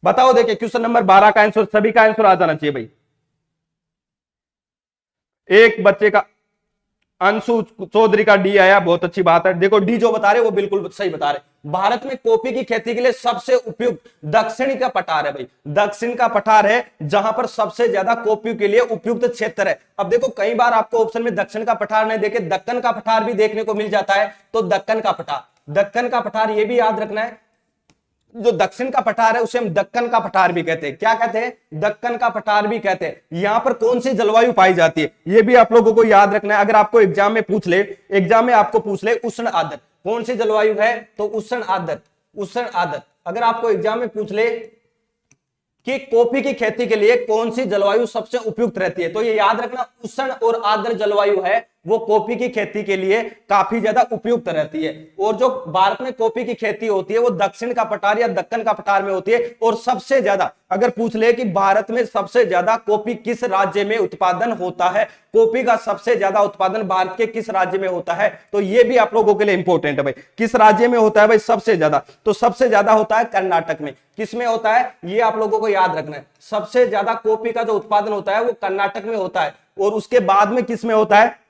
बताओ देखिए क्वेश्चन नंबर 12 का आंसर सभी का आंसर आ जाना चाहिए भाई। एक बच्चे का, अंशु चौधरी का डी आया, बहुत अच्छी बात है। देखो डी जो बता रहे वो बिल्कुल सही बता रहे। भारत में कॉफी की खेती के लिए सबसे उपयुक्त दक्षिणी का पठार है भाई। दक्षिण का पठार है जहां पर सबसे ज्यादा कॉफी के लिए उपयुक्त क्षेत्र है। अब देखो कई बार आपको ऑप्शन में दक्षिण का पठार नहीं देखे, दक्कन का पठार भी देखने को मिल जाता है, तो दक्कन का पठार, दक्कन का पठार ये भी याद रखना है। जो दक्षिण का पठार है उसे हम दक्कन का पठार भी कहते हैं। क्या कहते हैं? दक्कन का पठार भी कहते हैं। यहां पर कौन सी जलवायु पाई जाती है, यह भी आप लोगों को याद रखना है। अगर आपको एग्जाम में पूछ ले, एग्जाम में आपको पूछ ले उष्ण आर्द्र कौन सी जलवायु है, तो उष्ण आर्द्र, उष्ण आर्द्र। अगर आपको एग्जाम में पूछ ले कि कॉफी की खेती के लिए कौन सी जलवायु सबसे उपयुक्त रहती है, तो ये याद रखना उष्ण और आर्द्र जलवायु है वो कॉफी की खेती के लिए काफी ज्यादा उपयुक्त रहती है। और जो भारत में कॉफी की खेती होती है वो दक्षिण का पठार या दक्कन का पठार में होती है। और सबसे ज्यादा अगर पूछ ले कि भारत में सबसे ज्यादा कॉफी किस राज्य में उत्पादन होता है, कॉफी का सबसे ज्यादा उत्पादन भारत के किस राज्य में होता है, तो ये भी आप लोगों के लिए इंपॉर्टेंट है भाई। किस राज्य में होता है भाई सबसे ज्यादा, तो सबसे ज्यादा होता है कर्नाटक में। किसमें होता है ये आप लोगों को याद रखना है, सबसे ज्यादा कॉफी का जो उत्पादन होता है वो कर्नाटक में होता है। और उसके बाद में किस में होता है,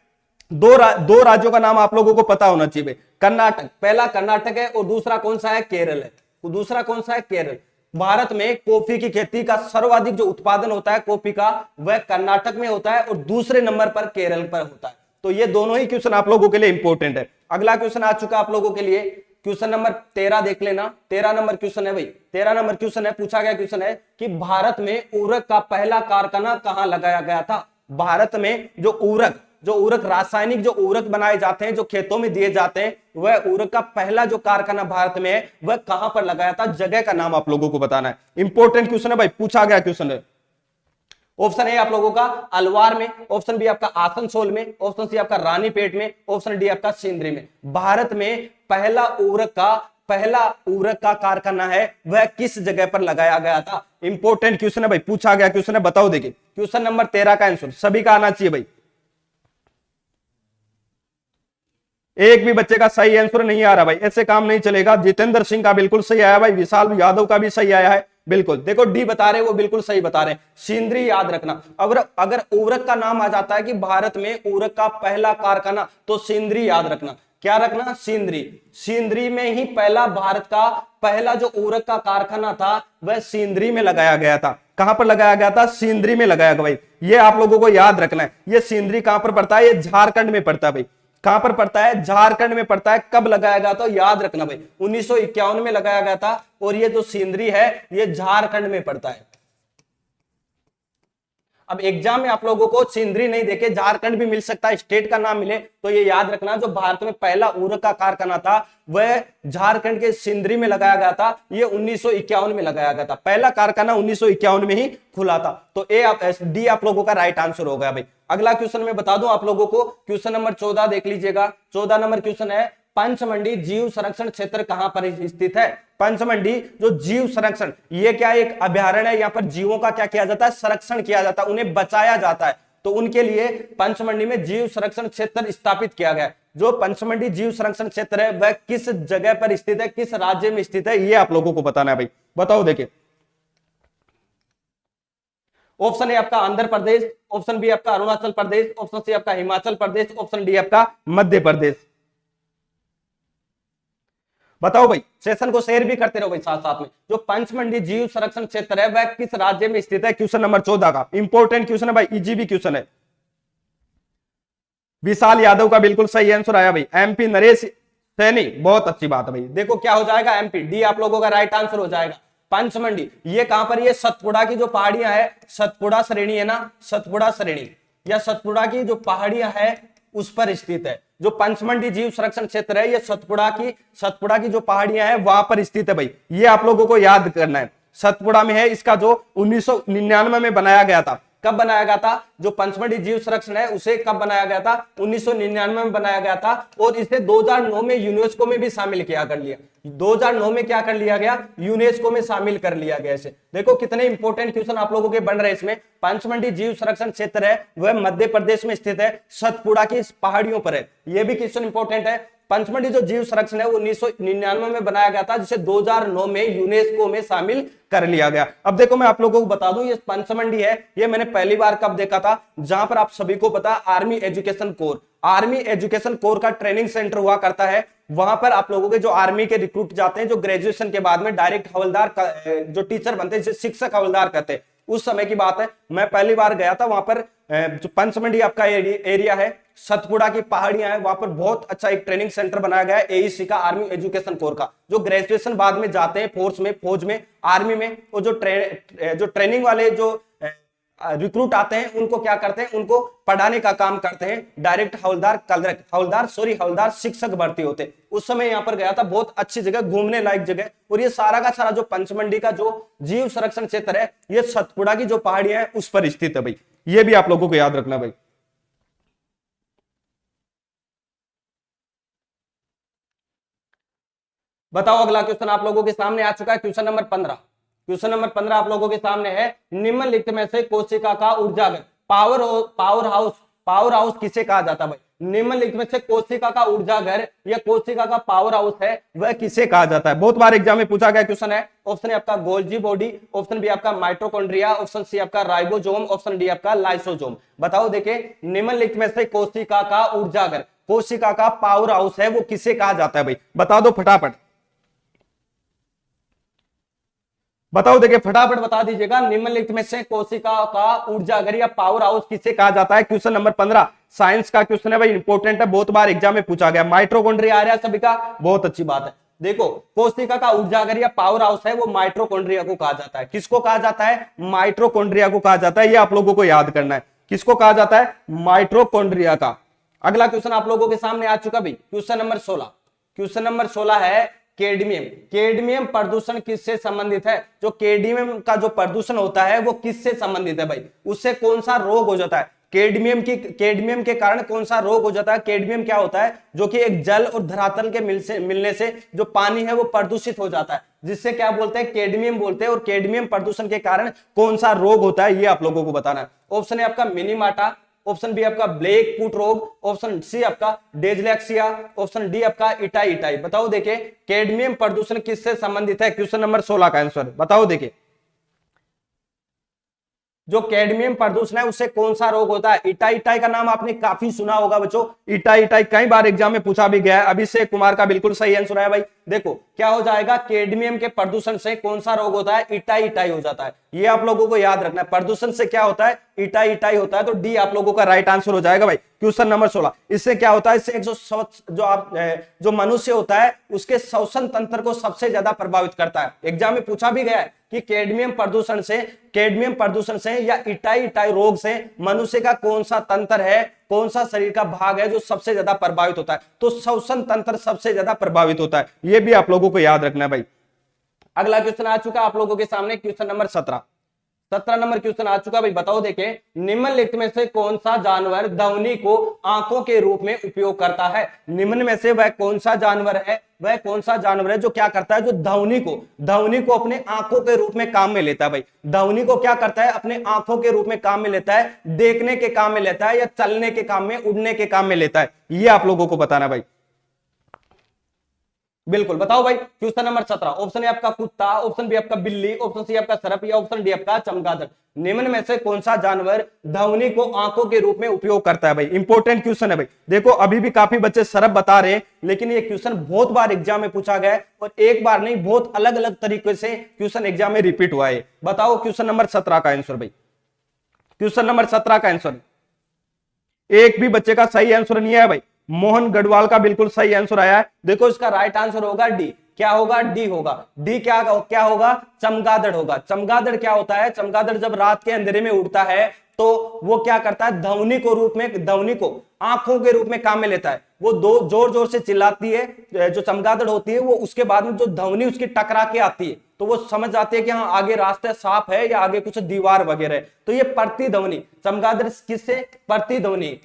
दो राज्यों का नाम आप लोगों को पता होना चाहिए भाई। कर्नाटक, पहला कर्नाटक है और दूसरा कौन सा है, केरल है। दूसरा कौन सा है, केरल। भारत में कॉफी की खेती का सर्वाधिक जो उत्पादन होता है कॉफी का वह कर्नाटक में होता है और दूसरे नंबर पर केरल पर होता है। तो ये दोनों ही क्वेश्चन आप लोगों के लिए इंपॉर्टेंट है। अगला क्वेश्चन आ चुका आप लोगों के लिए, क्वेश्चन नंबर 13 देख लेना। 13 नंबर क्वेश्चन है भाई, 13 नंबर क्वेश्चन है, पूछा गया क्वेश्चन है कि भारत में उर्वरक का पहला कारखाना कहां लगाया गया था। भारत में जो उर्वरक रासायनिक जो उर्वरक बनाए जाते हैं, जो खेतों में दिए जाते हैं, वह उर्वरक का पहला जो कारखाना भारत में है वह कहां पर लगाया था, जगह का नाम आप लोगों को बताना है। इंपॉर्टेंट क्वेश्चन है भाई, पूछा गया क्वेश्चन है। ऑप्शन ए आप लोगों का अलवार में, ऑप्शन बी आपका आसनसोल में, ऑप्शन सी आपका रानीपेट में, ऑप्शन डी आपका सिंदरी में। भारत में पहला उर्वरक का कारखाना है वह किस जगह पर लगाया गया था। इंपॉर्टेंट क्वेश्चन है भाई, पूछा गया क्वेश्चन है, बताओ। देखिए क्वेश्चन नंबर 13 का आंसर सभी का आना चाहिए भाई। एक भी बच्चे का सही आंसर नहीं आ रहा भाई, ऐसे काम नहीं चलेगा। जितेंद्र सिंह का बिल्कुल सही आया भाई, विशाल यादव का भी सही आया है बिल्कुल। देखो डी बता रहे, वो बिल्कुल सही बता रहे हैं। सिंदरी याद रखना, अगर उर्वरक का नाम आ जाता है कि भारत में उर्वरक का पहला कारखाना, तो सिंदरी याद रखना। क्या रखना, सिंदरी। सिंदरी में ही भारत का पहला जो उर्वरक का कारखाना था वह सिंदरी में लगाया गया था। कहां पर लगाया गया था, सिंदरी में लगाया गया भाई। ये आप लोगों को याद रखना है। ये सिंदरी कहां पर पड़ता है, ये झारखंड में पड़ता है भाई। कहां पर पड़ता है, झारखंड में पड़ता है। कब लगाया गया था, याद रखना भाई, 1951 में लगाया गया था। और ये जो सिंदरी है ये झारखंड में पड़ता है। अब एग्जाम में आप लोगों को सिंदरी नहीं देखे, झारखंड भी मिल सकता है, स्टेट का नाम मिले, तो ये याद रखना जो भारत में पहला उर्वरक का कारखाना था वह झारखंड के सिंदरी में लगाया गया था। ये 1951 में लगाया गया था। पहला कारखाना 1951 में ही खुला था। तो डी आप लोगों का राइट आंसर हो गया भाई। अगला क्वेश्चन मैं बता दूं आप लोगों को, क्वेश्चन नंबर 14 देख लीजिएगा। 14 नंबर क्वेश्चन है, पंचमंडी जीव संरक्षण क्षेत्र कहां पर स्थित है। पंचमंडी जो जीव संरक्षण, ये क्या एक अभ्यारण्य है, यहाँ पर जीवों का क्या किया जाता है, संरक्षण किया जाता है, उन्हें बचाया जाता है। तो उनके लिए पंचमंडी में जीव संरक्षण क्षेत्र स्थापित किया गया है। जो पंचमंडी जीव संरक्षण क्षेत्र है वह किस जगह पर स्थित है, किस राज्य में स्थित है, ये आप लोगों को बताना है भाई। बताओ देखिए, ऑप्शन ए आपका आंध्र प्रदेश, ऑप्शन बी आपका अरुणाचल प्रदेश, ऑप्शन सी आपका हिमाचल प्रदेश, ऑप्शन डी आपका मध्य प्रदेश। बताओ भाई, सेशन को शेयर भी करते रहो भाई साथ साथ में। जो पंचमंडी जीव संरक्षण क्षेत्र है वह किस राज्य में स्थित है, क्वेश्चन नंबर 14 का इंपॉर्टेंट क्वेश्चन है भाई, इजी भी क्वेश्चन है। विशाल यादव का बिल्कुल सही आंसर आया भाई, एमपी नरेश सैनी, बहुत अच्छी बात है भाई। देखो क्या हो जाएगा, एमपी, डी आप लोगों का राइट आंसर हो जाएगा। पंचमंडी ये कहां पर, ये सतपुड़ा की जो पहाड़ियां है, सतपुड़ा श्रेणी है ना, सतपुड़ा श्रेणी या सतपुड़ा की जो पहाड़ियां है उस पर स्थित है। जो पंचमंडी जीव संरक्षण क्षेत्र है ये सतपुड़ा की जो पहाड़ियां हैं वहां पर स्थित है भाई। ये आप लोगों को याद करना है, सतपुड़ा में है। इसका जो 1999 में बनाया गया था, कब बनाया गया था, जो पंचमढ़ी जीव संरक्षण है उसे कब बनाया गया था, 1999 में बनाया गया था। और इसे 2009 में यूनेस्को में भी शामिल किया कर लिया, 2009 में क्या कर लिया गया, यूनेस्को में शामिल कर लिया गया इसे। देखो कितने इंपॉर्टेंट क्वेश्चन आप लोगों के बन रहे हैं इसमें। पंचमढ़ी जीव संरक्षण क्षेत्र है वह मध्य प्रदेश में स्थित है, सतपुड़ा की पहाड़ियों पर है। यह भी क्वेश्चन इंपॉर्टेंट है। पंचमढ़ी जो जीव संरक्षण है वो 1999 में बनाया गया था, जिसे 2009 में यूनेस्को में शामिल कर लिया गया। अब देखो मैं आप लोगों को बता दूं, ये पंचमढ़ी है, ये मैंने पहली बार कब देखा था, जहां पर आप सभी को पता आर्मी एजुकेशन कोर का ट्रेनिंग सेंटर हुआ करता है। वहां पर आप लोगों के जो आर्मी के रिक्रूट जाते हैं, जो ग्रेजुएशन के बाद में डायरेक्ट हवलदार जो टीचर बनते हैं, शिक्षक हवलदार कहते हैं, उस समय की बात है। मैं पहली बार गया था वहां पर, जो पंचमंडी आपका एरिया है, सतपुड़ा की पहाड़ियां हैं, वहां पर बहुत अच्छा एक ट्रेनिंग सेंटर बनाया गया है एईसी का, आर्मी एजुकेशन कोर का। जो ग्रेजुएशन बाद में जाते हैं फोर्स में, फौज में, आर्मी में, वो जो ट्रेनिंग वाले जो रिक्रूट आते हैं उनको क्या करते हैं, उनको पढ़ाने का काम करते हैं। डायरेक्ट हवलदार शिक्षक भर्ती होते हैं। उस समय यहाँ पर गया था, बहुत अच्छी जगह, घूमने लायक जगह। और ये सारा का सारा जो पंचमंडी का जो जीव संरक्षण क्षेत्र है, ये सतपुड़ा की जो पहाड़ियां हैं उस पर स्थित है भाई। ये भी आप लोगों को याद रखना भाई। बताओ, अगला क्वेश्चन आप लोगों के सामने आ चुका है, क्वेश्चन नंबर 15। क्वेश्चन नंबर 15 आप लोगों के सामने है, निम्नलिखित में से कोशिका का ऊर्जाघर, पावर हाउस किसे कहा जाता है भाई? निम्नलिखित में से कोशिका का ऊर्जाघर या कोशिका का पावर हाउस है, वह किसे कहा जाता है? बहुत बार एग्जाम में पूछा गया क्वेश्चन है। ऑप्शन है आपका गोल्जी बॉडी, ऑप्शन बी आपका माइटोकॉन्ड्रिया, ऑप्शन सी आपका राइबोसोम, ऑप्शन डी आपका लाइसोसोम। बताओ देखिए, निम्नलिखित में से कोशिका का ऊर्जाघर, कोशिका का पावर हाउस है, वो किसे कहा जाता है भाई? बता दो फटाफट, बताओ देखिए फटाफट बता दीजिएगा, निम्नलिखित में से कोशिका का ऊर्जाघर या पावर हाउस किसे कहा जाता है? क्वेश्चन नंबर 15 साइंस का क्वेश्चन है भाई, इंपॉर्टेंट है, बहुत बार एग्जाम में पूछा गया। माइटोकॉन्ड्रिया आ रहा है सभी का, बहुत अच्छी बात है। देखो, कोशिका का ऊर्जाघर या पावर हाउस है, वो माइटोकॉन्ड्रिया को कहा जाता है। किसको कहा जाता है? माइटोकॉन्ड्रिया को कहा जाता है। ये आप लोगों को याद करना है, किसको कहा जाता है? माइटोकॉन्ड्रिया का। अगला क्वेश्चन आप लोगों के सामने आ चुका भाई, क्वेश्चन नंबर 16। क्वेश्चन नंबर 16 है कैडमियम। कैडमियम प्रदूषण किससे संबंधित है? जो कैडमियम का जो प्रदूषण होता है वो किससे संबंधित है भाई? उससे कौन सा रोग हो जाता है? कैडमियम के कारण कौन सा रोग हो जाता है? कैडमियम क्या होता है? जो कि एक जल और धरातल के मिलने से जो पानी है वो प्रदूषित हो जाता है, जिससे क्या बोलते हैं? कैडमियम बोलते हैं। और कैडमियम प्रदूषण के कारण कौन सा रोग होता है, ये आप लोगों को बताना है। ऑप्शन है आपका मिनीमाटा, ऑप्शन बी आपका ब्लैक फुट रोग, ऑप्शन सी आपका डेजलेक्सिया, ऑप्शन डी आपका इटाई। बताओ देखिए, कैडमियम प्रदूषण किससे संबंधित है? क्वेश्चन नंबर 16 का आंसर बताओ देखिए। जो कैडमियम प्रदूषण है उससे कौन सा रोग होता है? इटाई का नाम आपने काफी सुना होगा बच्चों। इटाई कई बार एग्जाम में पूछा भी गया है। अभिषेक कुमार का बिल्कुल सही आंसर है भाई। देखो क्या हो जाएगा, कैडमियम के प्रदूषण से कौन सा रोग होता है? इटाई हो जाता है। ये आप लोगों को याद रखना है, प्रदूषण से क्या होता है? इटाई होता है। तो डी आप लोगों का राइट आंसर हो जाएगा भाई, क्वेश्चन नंबर 16। इससे क्या होता है? इससे जो मनुष्य होता है उसके श्वसन तंत्र को सबसे ज्यादा प्रभावित करता है। एग्जाम में पूछा भी गया है कि कैडमियम प्रदूषण से या इटाई रोग से मनुष्य का कौन सा तंत्र है, कौन सा शरीर का भाग है जो सबसे ज्यादा प्रभावित होता है? तो श्वसन तंत्र सबसे ज्यादा प्रभावित होता है। यह भी आप लोगों को याद रखना है भाई। अगला क्वेश्चन आ चुका आप लोगों के सामने, क्वेश्चन नंबर 17 नंबर क्वेश्चन आ चुका भाई। बताओ देखें, निम्नलिखित में से कौन सा जानवर ध्वनि को आंखों के रूप में उपयोग करता है? निम्न में से वह कौन सा जानवर है, वह कौन सा जानवर है जो क्या करता है? जो ध्वनि को अपने आंखों के रूप में काम में लेता है भाई। ध्वनि को क्या करता है? अपने आंखों के रूप में काम में लेता है, देखने के काम में लेता है, या चलने के काम में, उड़ने के काम में लेता है। ये आप लोगों को बताना भाई। बिल्कुल बताओ भाई, क्वेश्चन नंबर 17। ऑप्शन है आपका कुत्ता, ऑप्शन बी आपका बिल्ली, ऑप्शन सी आपका सर्प, या ऑप्शन डी आपका चमगादड़। निम्न में से कौन सा जानवर ध्वनि को आंखों के रूप में उपयोग करता है भाई? इंपॉर्टेंट क्वेश्चन है भाई। देखो अभी भी काफी बच्चे सर्प बता रहे हैं, लेकिन ये क्वेश्चन बहुत बार एग्जाम में पूछा गया है, और एक बार नहीं, बहुत अलग अलग तरीके से क्वेश्चन एग्जाम में रिपीट हुआ है। बताओ क्वेश्चन नंबर 17 का आंसर भाई। क्वेश्चन नंबर 17 का आंसर एक भी बच्चे का सही आंसर नहीं है भाई। मोहन गढ़वाल का बिल्कुल सही आंसर आया है। देखो इसका राइट आंसर होगा डी। क्या होगा? डी होगा। डी क्या होगा? चमगादड़ होगा। चमगादड़ क्या होता है? चमगादड़ जब रात के अंधेरे में उड़ता है तो वो क्या करता है? ध्वनि को आंखों के रूप में काम में लेता है। वो जोर जोर से चिल्लाती है जो चमगादड़ होती है, वो उसके बाद में जो ध्वनि उसकी टकरा के आती है तो वो समझ जाती है कि हाँ आगे रास्ता साफ है या आगे कुछ दीवार वगैरह है। तो ये प्रतिध्वनि, चमगादड़ किससे? प्रतिध्वनि,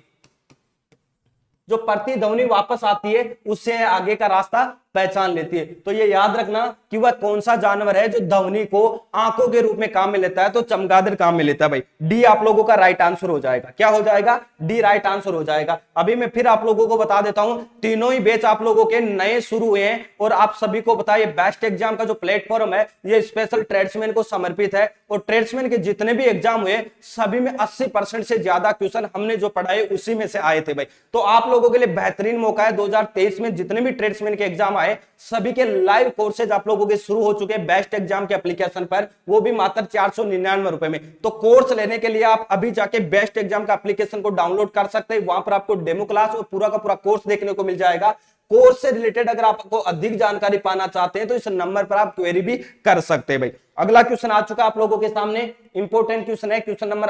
जो प्रतिध्वनि वापस आती है उससे आगे का रास्ता पहचान लेती है। तो ये याद रखना कि वह कौन सा जानवर है जो ध्वनि को आंखों के रूप में काम में लेता है। तो चमगादड़ काम में लेता है भाई। डी आप लोगों का राइट आंसर हो जाएगा। क्या हो जाएगा? डी राइट आंसर हो जाएगा। अभी मैं फिर आप लोगों को बता देता हूं, तीनों ही बैच आप लोगों के नए शुरू हुए हैं, और आप सभी को पता है बेस्ट एग्जाम का जो प्लेटफॉर्म है ये स्पेशल ट्रेड्समैन को समर्पित है। और ट्रेड्समैन के जितने भी एग्जाम हुए सभी में 80% से ज्यादा क्वेश्चन हमने जो पढ़ाए उसी में से आए थे भाई। तो आप लोगों के लिए बेहतरीन मौका है, 2023 में जितने भी ट्रेड्समैन के एग्जाम आए है, सभी के लाइव कोर्सेज आप लोगों के शुरू हो चुके हैं बेस्ट एग्जाम के एप्लीकेशन पर, वो भी मात्र 499 रुपए में। तो कोर्स लेने के लिए आप अभी जाके बेस्ट एग्जाम का एप्लीकेशन को डाउनलोड कर सकते हैं, वहां पर आपको डेमो क्लास और पूरा का पूरा कोर्स देखने को मिल जाएगा। कोर्स से रिलेटेड अगर आपको अधिक जानकारी पाना चाहते हैं तो इस नंबर पर आप क्वेरी भी कर सकते हैं भाई। अगला क्वेश्चन आ चुका है आप लोगों के सामने, इंपॉर्टेंट क्वेश्चन है, क्वेश्चन नंबर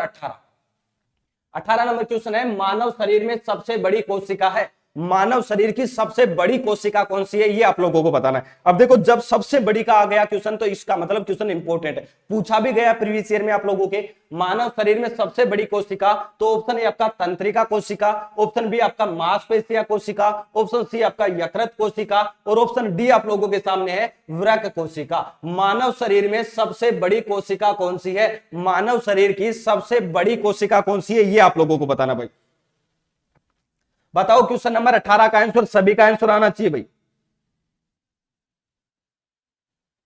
18 नंबर क्वेश्चन है, मानव शरीर में सबसे बड़ी कोशिका है, मानव शरीर की सबसे बड़ी कोशिका कौन सी है, ये आप लोगों को बताना है। अब देखो जब सबसे बड़ी का आ गया क्वेश्चन तो इसका मतलब क्वेश्चन इंपॉर्टेंट है, पूछा भी गया प्रीवियस ईयर में आप लोगों के, मानव शरीर में सबसे बड़ी कोशिका, तो ऑप्शन ए आपका तंत्रिका कोशिका, ऑप्शन बी आपका मांसपेशिया कोशिका, ऑप्शन सी आपका यकृत कोशिका और ऑप्शन डी आप लोगों के सामने है वृक्क कोशिका। मानव शरीर में सबसे बड़ी कोशिका कौन सी है, मानव शरीर की सबसे बड़ी कोशिका कौन सी है, ये आप लोगों को बताना भाई। बताओ क्वेश्चन नंबर 18 का आंसर, सभी का आंसर आना चाहिए भाई।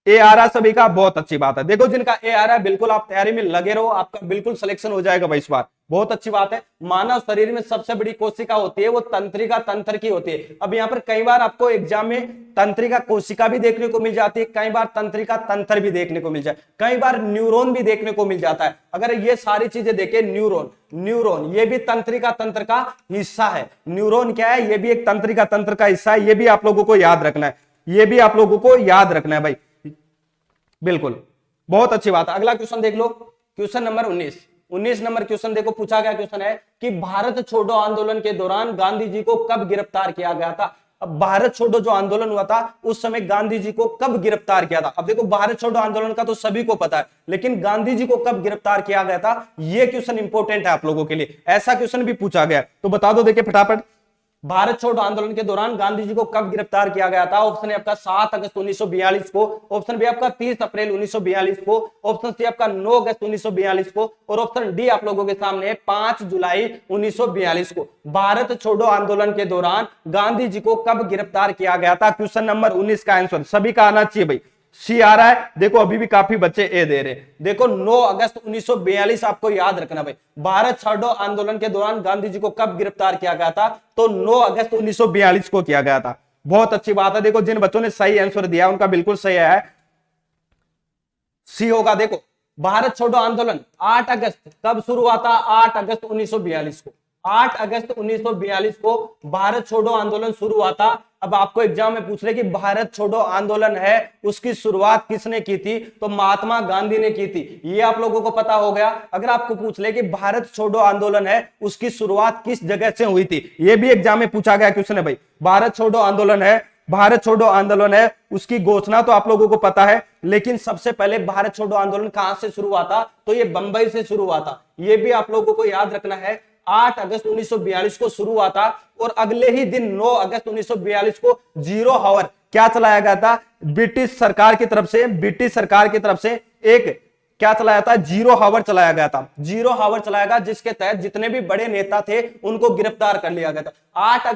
ए आ रहा सभी का, बहुत अच्छी बात है। देखो जिनका ए आ रहा है बिल्कुल आप तैयारी में लगे रहो, आपका बिल्कुल सिलेक्शन हो जाएगा भाई इस बार, बहुत अच्छी बात है। मानव शरीर में सबसे बड़ी कोशिका होती है वो तंत्रिका तंत्र की होती है। अब यहाँ पर कई बार आपको एग्जाम में तंत्रिका कोशिका भी देखने को मिल जाती है, कई बार तंत्रिका तंत्र भी देखने को मिल जाए, कई बार न्यूरॉन भी देखने को मिल जाता है। अगर ये सारी चीजें देखें, न्यूरॉन ये भी तंत्रिका तंत्र का हिस्सा है, न्यूरॉन क्या है, ये भी एक तंत्रिका तंत्र का हिस्सा है, ये भी आप लोगों को याद रखना है, ये भी आप लोगों को याद रखना है भाई, बिल्कुल बहुत अच्छी बात है। अगला क्वेश्चन देख लो, क्वेश्चन नंबर 19 नंबर क्वेश्चन देखो, पूछा गया क्वेश्चन है कि भारत छोड़ो आंदोलन के दौरान गांधी जी को कब गिरफ्तार किया गया था। अब भारत छोड़ो जो आंदोलन हुआ था उस समय गांधी जी को कब गिरफ्तार किया था। अब देखो भारत छोड़ो आंदोलन का तो सभी को पता है, लेकिन गांधी जी को कब गिरफ्तार किया गया था, यह क्वेश्चन इंपॉर्टेंट है आप लोगों के लिए, ऐसा क्वेश्चन भी पूछा गया, तो बता दो देखिए फटाफट। भारत छोड़ो आंदोलन के दौरान गांधी जी को कब गिरफ्तार किया गया था। ऑप्शन है आपका 7 अगस्त 1942 को, ऑप्शन बी आपका 30 अप्रैल 1942 को, ऑप्शन सी आपका 9 अगस्त 1942 को और ऑप्शन डी आप लोगों के सामने है 5 जुलाई 1942 को। भारत छोड़ो आंदोलन के दौरान गांधी जी को कब गिरफ्तार किया गया था। क्वेश्चन नंबर 19 का आंसर सभी का आना चाहिए भाई। सी आ रहा है, देखो अभी भी काफी बच्चे ए दे रहे, देखो 9 अगस्त 1942 आपको याद रखना भाई। भारत छोड़ो आंदोलन के दौरान गांधी जी को कब गिरफ्तार किया गया था, तो 9 अगस्त 1942 को किया गया था। बहुत अच्छी बात है, देखो जिन बच्चों ने सही आंसर दिया उनका बिल्कुल सही है, सी होगा। देखो भारत छोड़ो आंदोलन 8 अगस्त कब शुरू हुआ था, 8 अगस्त 1942 को, 8 अगस्त 1942 को भारत छोड़ो आंदोलन शुरू हुआ था। अब आपको एग्जाम में पूछ रहे कि भारत छोड़ो आंदोलन है उसकी शुरुआत किसने की थी, तो महात्मा गांधी ने की थी, ये आप लोगों को पता हो गया। अगर आपको पूछ ले कि भारत छोड़ो आंदोलन है उसकी शुरुआत किस जगह से हुई थी, ये भी एग्जाम में पूछा गया क्वेश्चन है भाई। भारत छोड़ो आंदोलन है, भारत छोड़ो आंदोलन है, उसकी घोषणा तो आप लोगों को पता है, लेकिन सबसे पहले भारत छोड़ो आंदोलन कहां से शुरू हुआ था, तो ये बंबई से शुरू हुआ था, ये भी आप लोगों को याद रखना है। 8 अगस्त 1942 को शुरू हुआ था और अगले ही दिन 9 अगस्त 1942 को 0 हावर क्या चलाया गया था, ब्रिटिश सरकार की तरफ से एक क्या चलाया था, 0 हावर चलाया गया था, 0 हावर चलाया गया, जिसके तहत जितने भी बड़े नेता थे उनको गिरफ्तार कर लिया गया था। 8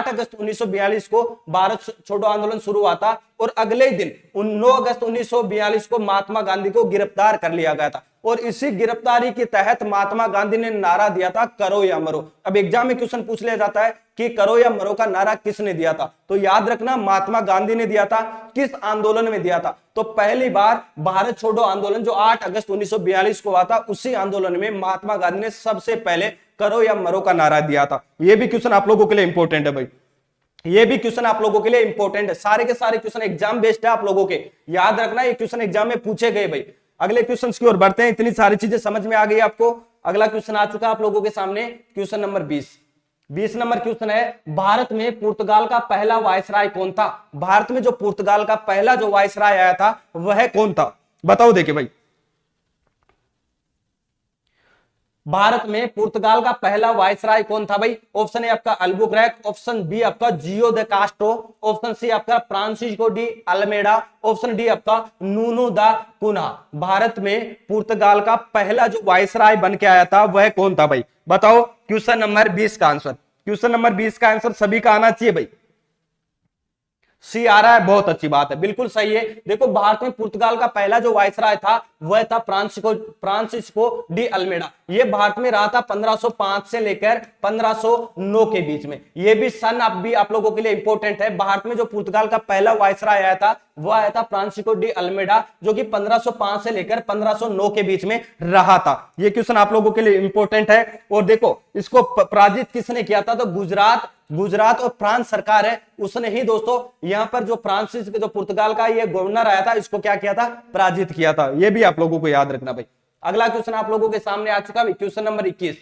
अगस्त 1942 को भारत छोड़ो आंदोलन शुरू हुआ था और अगले दिन 9 अगस्त 1942 को महात्मा गांधी को गिरफ्तार कर लिया गया था और इसी गिरफ्तारी के तहत महात्मा गांधी ने नारा दिया था करो या मरो। अब एग्जाम में क्वेश्चन पूछ लिया जाता है कि करो या मरो का नारा किसने दिया था, तो याद रखना महात्मा गांधी ने दिया था। किस आंदोलन में दिया था, तो पहली बार भारत छोड़ो आंदोलन जो 8 अगस्त 1942 को हुआ था उसी आंदोलन में महात्मा गांधी ने सबसे पहले करो या मरो का नारा दिया था। यह भी क्वेश्चन आप लोगों के लिए इंपॉर्टेंट है भाई, ये भी क्वेश्चन आप लोगों के लिए इंपॉर्टेंट है, सारे के सारे क्वेश्चन एग्जाम बेस्ड है आप लोगों के, याद रखना ये क्वेश्चन एग्जाम में पूछे गए भाई। अगले क्वेश्चन की ओर बढ़ते हैं, इतनी सारी चीजें समझ में आ गई आपको। अगला क्वेश्चन आ चुका है आप लोगों के सामने, क्वेश्चन नंबर 20 नंबर क्वेश्चन है, भारत में पुर्तगाल का पहला वायसराय कौन था। भारत में जो पुर्तगाल का पहला जो वायसराय आया था वह कौन था, बताओ देखिए भाई। भारत में पुर्तगाल का पहला वायसराय कौन था भाई। ऑप्शन ए आपका अल्बुकर्क, ऑप्शन बी आपका Joao de Castro, option C आपका Francisco de Almeida, option D आपका नूनो दा कुना। भारत में पुर्तगाल का पहला जो वायसराय बन के आया था वह कौन था भाई, बताओ। क्वेश्चन नंबर 20 का आंसर, क्वेश्चन नंबर 20 का आंसर सभी का आना चाहिए भाई। सी आ रहा है, बहुत अच्छी बात है, बिल्कुल सही है। देखो भारत में पुर्तगाल का पहला जो वायसराय था वह था फ्रांसिस्को डी अल्मेडा। ये भारत में रहा था 1505 से लेकर 1509 के बीच में। ये भी सन अब भी आप लोगों के लिए इंपॉर्टेंट है। भारत में जो पुर्तगाल का पहला वायसराय आया था वह आया था फ्रांसिस्को डी अल्मेडा, जो कि 1505 से लेकर 1509 के बीच में रहा था। ये क्वेश्चन आप लोगों के लिए इंपॉर्टेंट है। और देखो इसको पराजित किसने किया था, तो गुजरात और फ्रांस सरकार है उसने ही दोस्तों यहां पर जो फ्रांसिस जो पुर्तगाल का ये गवर्नर आया था इसको क्या किया था, पराजित किया था। ये भी आप लोगों को याद रखना भाई। अगला क्वेश्चन आप लोगों के सामने आ चुका है क्वेश्चन नंबर 21।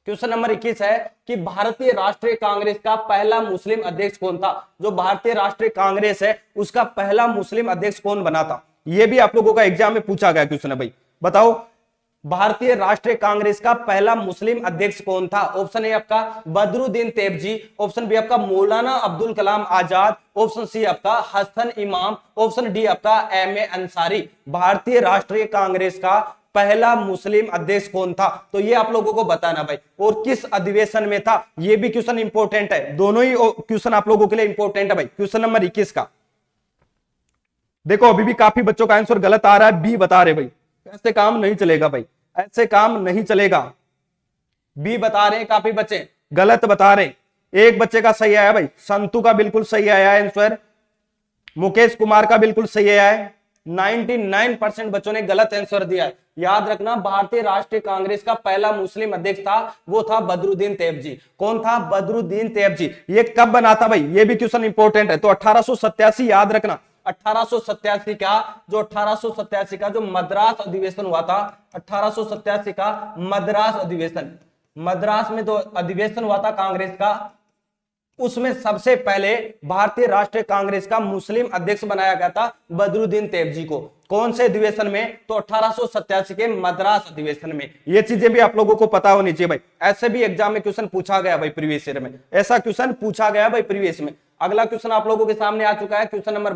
क्वेश्चन नंबर 21 है कि भारतीय राष्ट्रीय कांग्रेस का पहला मुस्लिम अध्यक्ष कौन था। जो भारतीय राष्ट्रीय कांग्रेस है उसका पहला मुस्लिम अध्यक्ष कौन बना था। यह भी आप लोगों का एग्जाम में पूछा गया क्वेश्चन है भाई। बताओ भारतीय राष्ट्रीय कांग्रेस का पहला मुस्लिम अध्यक्ष कौन था। ऑप्शन ए आपका बदरुद्दीन तैयबजी, ऑप्शन बी आपका मौलाना अब्दुल कलाम आजाद, ऑप्शन सी आपका हसन इमाम, ऑप्शन डी आपका एम ए अंसारी। भारतीय राष्ट्रीय कांग्रेस का पहला मुस्लिम अध्यक्ष कौन था, तो ये आप लोगों को बताना भाई। और किस अधिवेशन में था, ये भी क्वेश्चन इंपॉर्टेंट है। दोनों ही क्वेश्चन आप लोगों के लिए इंपॉर्टेंट है भाई। क्वेश्चन नंबर 21 का देखो अभी भी काफी बच्चों का आंसर गलत आ रहा है, बी बता रहे भाई। ऐसे काम नहीं चलेगा भाई, ऐसे काम नहीं चलेगा। बी बता रहे हैं काफी बच्चे, गलत बता रहे हैं। एक बच्चे का सही आया भाई, संतु का बिल्कुल सही आया आंसर, मुकेश कुमार का बिल्कुल सही आया है। 99% बच्चों ने गलत आंसर दिया है। याद रखना भारतीय राष्ट्रीय कांग्रेस का पहला मुस्लिम अध्यक्ष था वो था बदरुद्दीन तैयबजी। कौन था, बदरुद्दीन तैयबजी। ये कब बना था भाई, ये भी क्वेश्चन इंपॉर्टेंट है। तो 1887 याद रखना, 1887 का जो मद्रास अधिवेशन हुआ था, 1887 का मद्रास अधिवेशन, मद्रास में तो अधिवेशन हुआ था कांग्रेस का, उसमें सबसे पहले भारतीय राष्ट्रीय कांग्रेस का मुस्लिम अध्यक्ष बनाया गया था बदरुद्दीन तैयबजी को। कौन से अधिवेशन में, तो 1887 के मद्रास अधिवेशन में। ये चीजें भी आप लोगों को पता होनी चाहिए भाई। ऐसे भी एग्जाम में क्वेश्चन पूछा गया भाई, प्रीवियस ईयर में ऐसा क्वेश्चन पूछा गया भाई प्रीवियस में। अगला क्वेश्चन आप लोगों के सामने आ चुका है, क्वेश्चन नंबर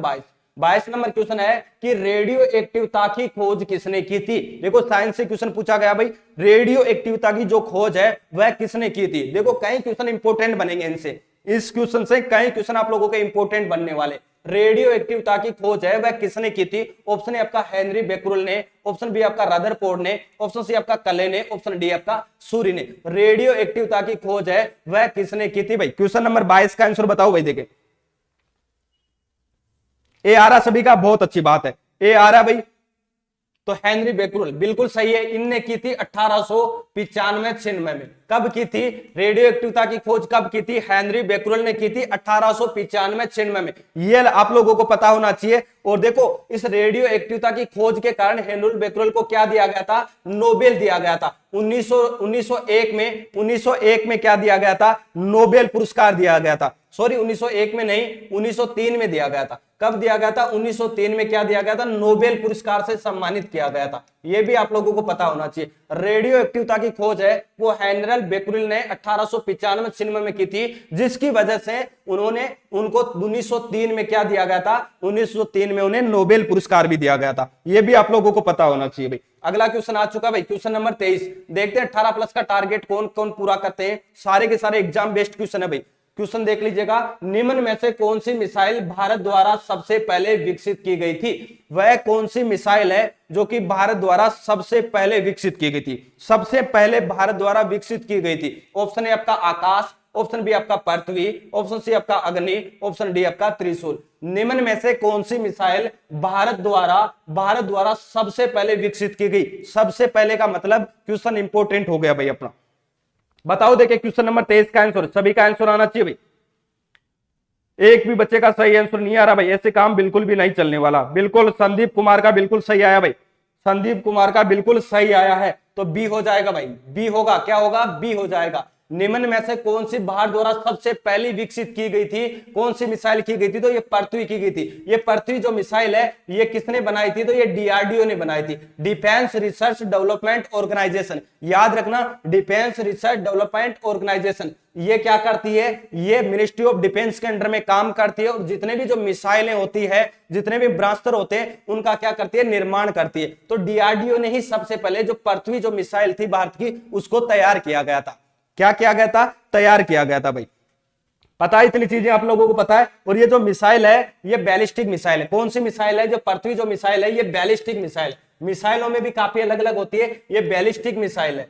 22 नंबर क्वेश्चन है कि रेडियो एक्टिवता की खोज किसने की थी। देखो साइंस से क्वेश्चन पूछा गया भाई, रेडियो एक्टिवता की जो खोज है वह किसने की थी। देखो कई क्वेश्चन इंपोर्टेंट बनेंगे इनसे, इस क्वेश्चन से कई क्वेश्चन आप लोगों के इंपोर्टेंट बनने वाले। रेडियो एक्टिवता की खोज है वह किसने की थी। ऑप्शन ए आपका हेनरी बेक्रुल ने, ऑप्शन बी आपका रदरफोर्ड ने, ऑप्शन सी आपका कले ने, ऑप्शन डी आपका सूरी ने। रेडियो एक्टिवता की खोज है वह किसने की थी भाई। क्वेश्चन नंबर 22 का आंसर बताओ भाई। देखे ए आ रहा सभी का, बहुत अच्छी बात है, ए आ रहा भाई। तो हेनरी बेक्रुल बिल्कुल सही है, इनने की थी 1895-96 में। कब की थी रेडियो एक्टिवता की खोज, कब की थी, हेनरी बेक्रुल ने की थी 1895-96 में। ये आप लोगों को पता होना चाहिए। और देखो इस रेडियो एक्टिवता की खोज के कारण हेनरी बेक्रुल को क्या दिया गया था, नोबेल दिया गया था। 1901 में क्या दिया गया था, नोबेल पुरस्कार दिया गया था। सॉरी 1901 में नहीं, 1903 में दिया गया था। कब दिया गया था, 1903 में क्या दिया गया था, नोबेल पुरस्कार से सम्मानित किया गया था। यह भी आप लोगों को पता होना चाहिए। रेडियो एक्टिवता की खोज है वो हेनरी बेक्रुल ने 1895-96 में की थी, जिसकी वजह से उनको 1903 में क्या दिया गया था, 1903 में उन्हें नोबेल पुरस्कार भी दिया गया था। यह भी आप लोगों को पता होना चाहिए भाई। अगला क्वेश्चन आ चुका भाई, क्वेश्चन नंबर 23। देखते हैं 18+ का टारगेट कौन कौन पूरा करते हैं। सारे के सारे एग्जाम बेस्ड क्वेश्चन है भाई। क्वेश्चन देख लीजिएगा, निम्न में से कौन सी मिसाइल भारत द्वारा सबसे पहले विकसित की गई थी। वह कौन सी मिसाइल है जो कि भारत द्वारा सबसे पहले विकसित की गई थी, सबसे पहले भारत द्वारा विकसित की गई थी। ऑप्शन ए आपका आकाश, ऑप्शन बी आपका पृथ्वी, ऑप्शन सी आपका अग्नि, ऑप्शन डी आपका त्रिशूल। निम्न में से कौन सी मिसाइल भारत द्वारा सबसे पहले विकसित की गई। सबसे पहले का मतलब क्वेश्चन इंपोर्टेंट हो गया भाई अपना। बताओ देखिए क्वेश्चन नंबर 23 का आंसर, सभी का आंसर आना चाहिए भाई। एक भी बच्चे का सही आंसर नहीं आ रहा भाई, ऐसे काम बिल्कुल भी नहीं चलने वाला। बिल्कुल संदीप कुमार का बिल्कुल सही आया भाई, संदीप कुमार का बिल्कुल सही आया है। तो बी हो जाएगा भाई, बी होगा, क्या होगा, बी हो जाएगा। निम्न में से कौन सी भारत द्वारा सबसे पहली विकसित की गई थी, कौन सी मिसाइल की गई थी, तो ये पृथ्वी की गई थी। ये पृथ्वी जो मिसाइल है ये किसने बनाई थी, तो ये डीआरडीओ ने बनाई थी, डिफेंस रिसर्च डेवलपमेंट ऑर्गेनाइजेशन। याद रखना डिफेंस रिसर्च डेवलपमेंट ऑर्गेनाइजेशन ये क्या करती है, ये मिनिस्ट्री ऑफ डिफेंस के अंडर में काम करती है। और जितने भी जो मिसाइलें होती है, जितने भी ब्रह्मास्त्र होते हैं, उनका क्या करती है, निर्माण करती है। तो डीआरडीओ ने ही सबसे पहले जो पृथ्वी जो मिसाइल थी भारत की, उसको तैयार किया गया था। क्या किया गया था, तैयार किया गया था भाई। पता है, इतनी चीजें आप लोगों को पता है। और ये जो मिसाइल है ये बैलिस्टिक मिसाइल है। कौन सी मिसाइल है, जो पृथ्वी जो मिसाइल है ये बैलिस्टिक मिसाइल। मिसाइलों में भी काफी अलग अलग होती है। ये बैलिस्टिक मिसाइल है,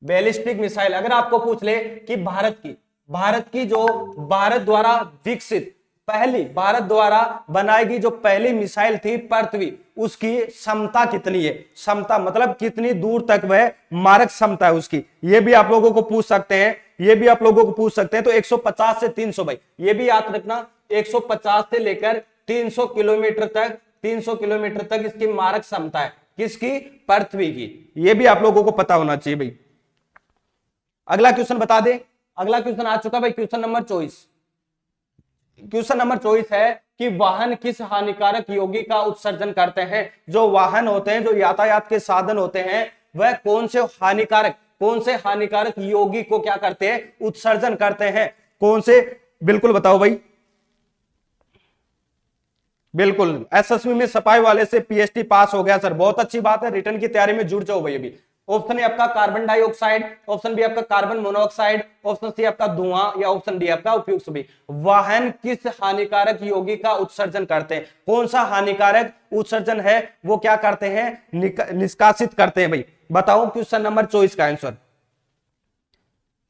बैलिस्टिक मिसाइल। अगर आपको पूछ ले कि भारत की जो भारत द्वारा विकसित पहली, भारत द्वारा बनाई गई जो पहली मिसाइल थी पृथ्वी, उसकी क्षमता कितनी है, क्षमता मतलब कितनी दूर तक वह मारक क्षमता है उसकी, ये भी आप लोगों को पूछ सकते हैं, ये भी आप लोगों को पूछ सकते हैं। तो 150 से 300 भाई, ये भी याद रखना, 150 से लेकर 300 किलोमीटर तक, 300 किलोमीटर तक इसकी मारक क्षमता है, किसकी, पृथ्वी की। ये भी आप लोगों को पता होना चाहिए भाई। अगला क्वेश्चन बता दे, अगला क्वेश्चन आ चुका भाई, क्वेश्चन नंबर 24। क्वेश्चन नंबर 24 है कि वाहन किस हानिकारक यौगिक का उत्सर्जन करते हैं। जो वाहन होते हैं, जो यातायात के साधन होते हैं, वह कौन से हानिकारक यौगिक को क्या करते हैं, उत्सर्जन करते हैं, कौन से, बिल्कुल बताओ भाई। बिल्कुल, एसएसबी में सफाई वाले से पीएचडी पास हो गया सर, बहुत अच्छी बात है, रिटर्न की तैयारी में जुड़ जाओ भाई अभी। ऑप्शन ए आपका कार्बन डाइऑक्साइड, ऑप्शन बी आपका कार्बन मोनोऑक्साइड, ऑप्शन सी आपका धुआं, या ऑप्शन डी आपका उपयुक्त सभी। वाहन किस हानिकारक यौगिक का उत्सर्जन करते हैं, कौन सा हानिकारक उत्सर्जन है वो क्या करते हैं, निष्कासित करते हैं भाई। बताओ क्वेश्चन नंबर 24 का आंसर।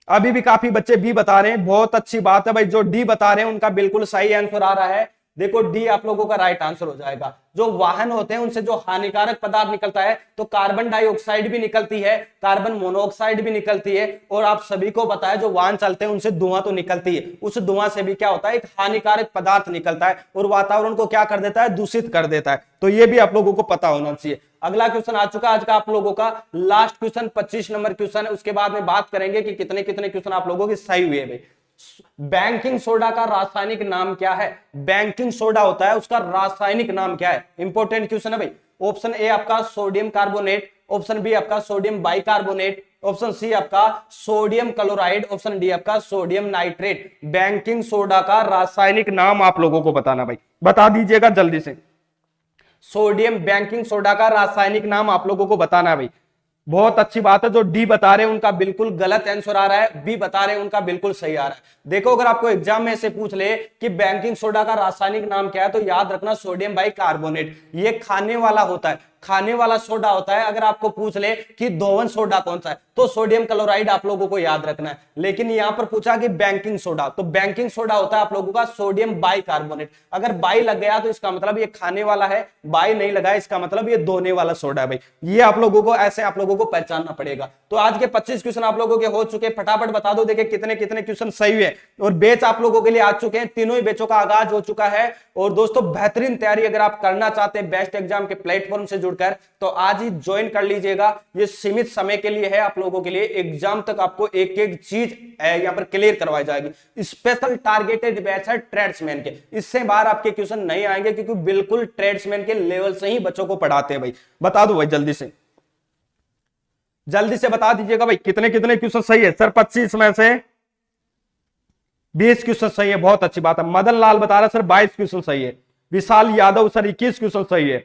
अभी भी काफी बच्चे बी बता रहे हैं, बहुत अच्छी बात है भाई। जो डी बता रहे हैं उनका बिल्कुल सही आंसर आ रहा है। देखो डी आप लोगों का राइट आंसर हो जाएगा। जो वाहन होते हैं उनसे जो हानिकारक पदार्थ निकलता है, तो कार्बन डाइऑक्साइड भी निकलती है, कार्बन मोनोऑक्साइड भी निकलती है, और आप सभी को पता है जो वाहन चलते हैं उनसे धुआं तो निकलती है, उस धुआं से भी क्या होता है, एक हानिकारक पदार्थ निकलता है और वातावरण को क्या कर देता है, दूषित कर देता है। तो ये भी आप लोगों को पता होना चाहिए। अगला क्वेश्चन आ चुका आज का आप लोगों का लास्ट क्वेश्चन, 25 नंबर क्वेश्चन है। उसके बाद में बात करेंगे कि कितने कितने क्वेश्चन आप लोगों के सही हुए भाई। बैंकिंग सोडा का रासायनिक नाम क्या है, बैंकिंग सोडा होता है उसका रासायनिक नाम क्या है, इंपॉर्टेंट क्वेश्चन है भाई। ऑप्शन ए आपका सोडियम कार्बोनेट, ऑप्शन बी आपका सोडियम बाइकार्बोनेट, ऑप्शन सी आपका सोडियम क्लोराइड, ऑप्शन डी आपका सोडियम नाइट्रेट। बैंकिंग सोडा का रासायनिक नाम आप लोगों को बताना भाई, बता दीजिएगा जल्दी से। सोडियम बैंकिंग सोडा का रासायनिक नाम आप लोगों को बताना है भाई। बहुत अच्छी बात है, जो डी बता रहे हैं उनका बिल्कुल गलत आंसर आ रहा है, बी बता रहे हैं उनका बिल्कुल सही आ रहा है। देखो अगर आपको एग्जाम में से पूछ ले कि बैंकिंग सोडा का रासायनिक नाम क्या है, तो याद रखना सोडियम बाइकार्बोनेट। ये खाने वाला होता है, खाने वाला सोडा होता है। अगर आपको पूछ ले कि धोवन सोडा कौन सा है, तो सोडियम क्लोराइड आप लोगों को याद रखना है। लेकिन यहां पर पूछा कि बैंकिंग सोडा, तो बैंकिंग सोडा होता है आप लोगों का सोडियम बाइकार्बोनेट। अगर बाई लग गया तो इसका मतलब ये खाने वाला है, बाई नहीं लगा इसका मतलब ये धोने वाला सोडा है भाई। ये आप लोगों को ऐसे आप लोगों को पहचानना पड़ेगा। तो आज के 25 क्वेश्चन आप लोगों के हो चुके, फटाफट बता दो देखिए कितने कितने क्वेश्चन सही हुए। और बैच आप लोगों के लिए आ चुके हैं, तीनों ही बैचों का आगाज हो चुका है। और दोस्तों बेहतरीन तैयारी अगर आप करना चाहते हैं बेस्ट एग्जाम के प्लेटफॉर्म से जुड़कर, तो आज ही ज्वाइन कर लीजिएगा। ये सीमित समय के लिए है आप लोगों के लिए, एग्जाम तक आपको एक एक चीज यहां पर क्लियर करवाई जाएगी। स्पेशल टारगेटेड बैच है ट्रेड्समैन के, इससे बाहर आपके क्वेश्चन नहीं आएंगे, क्योंकि बिल्कुल ट्रेड्समैन के लेवल से ही बच्चों को पढ़ाते हैं भाई। बता दो भाई जल्दी से, जल्दी से बता दीजिएगा भाई कितने कितने क्वेश्चन सही है। सर 25 में से 20 क्वेश्चन सही है, बहुत अच्छी बात है। मदन लाल बता रहा सर 22 क्वेश्चन सही है। विशाल यादव सर 21 क्वेश्चन सही है।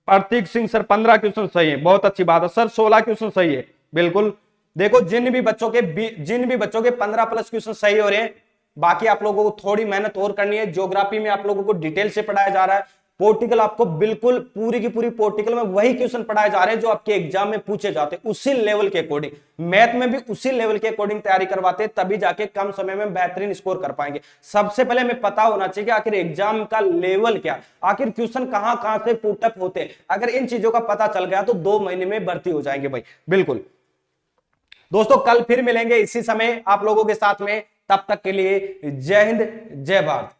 प्रतीक सिंह सर 15 क्वेश्चन सही है, बहुत अच्छी बात है। सर 16 क्वेश्चन सही है, बिल्कुल। देखो जिन भी बच्चों के 15 प्लस क्वेश्चन सही हो रहे हैं, बाकी आप लोगों को थोड़ी मेहनत और करनी है। ज्योग्राफी में आप लोगों को डिटेल से पढ़ाया जा रहा है। पोर्टिकल आपको बिल्कुल पूरी की पूरी पोर्टिकल में वही क्वेश्चन पढ़ाए जा रहे हैं जो आपके एग्जाम में पूछे जाते हैं, उसी लेवल के अकॉर्डिंग। मैथ में भी उसी लेवल के अकॉर्डिंग तैयारी करवाते हैं, तभी जाके कम समय में बेहतरीन स्कोर कर पाएंगे। सबसे पहले हमें पता होना चाहिए कि आखिर एग्जाम का लेवल क्या, आखिर क्वेश्चन कहां कहां से पुटअप होते हैं। अगर इन चीजों का पता चल गया तो 2 महीने में भर्ती हो जाएंगे भाई, बिल्कुल। दोस्तों कल फिर मिलेंगे इसी समय आप लोगों के साथ में, तब तक के लिए जय हिंद जय भारत।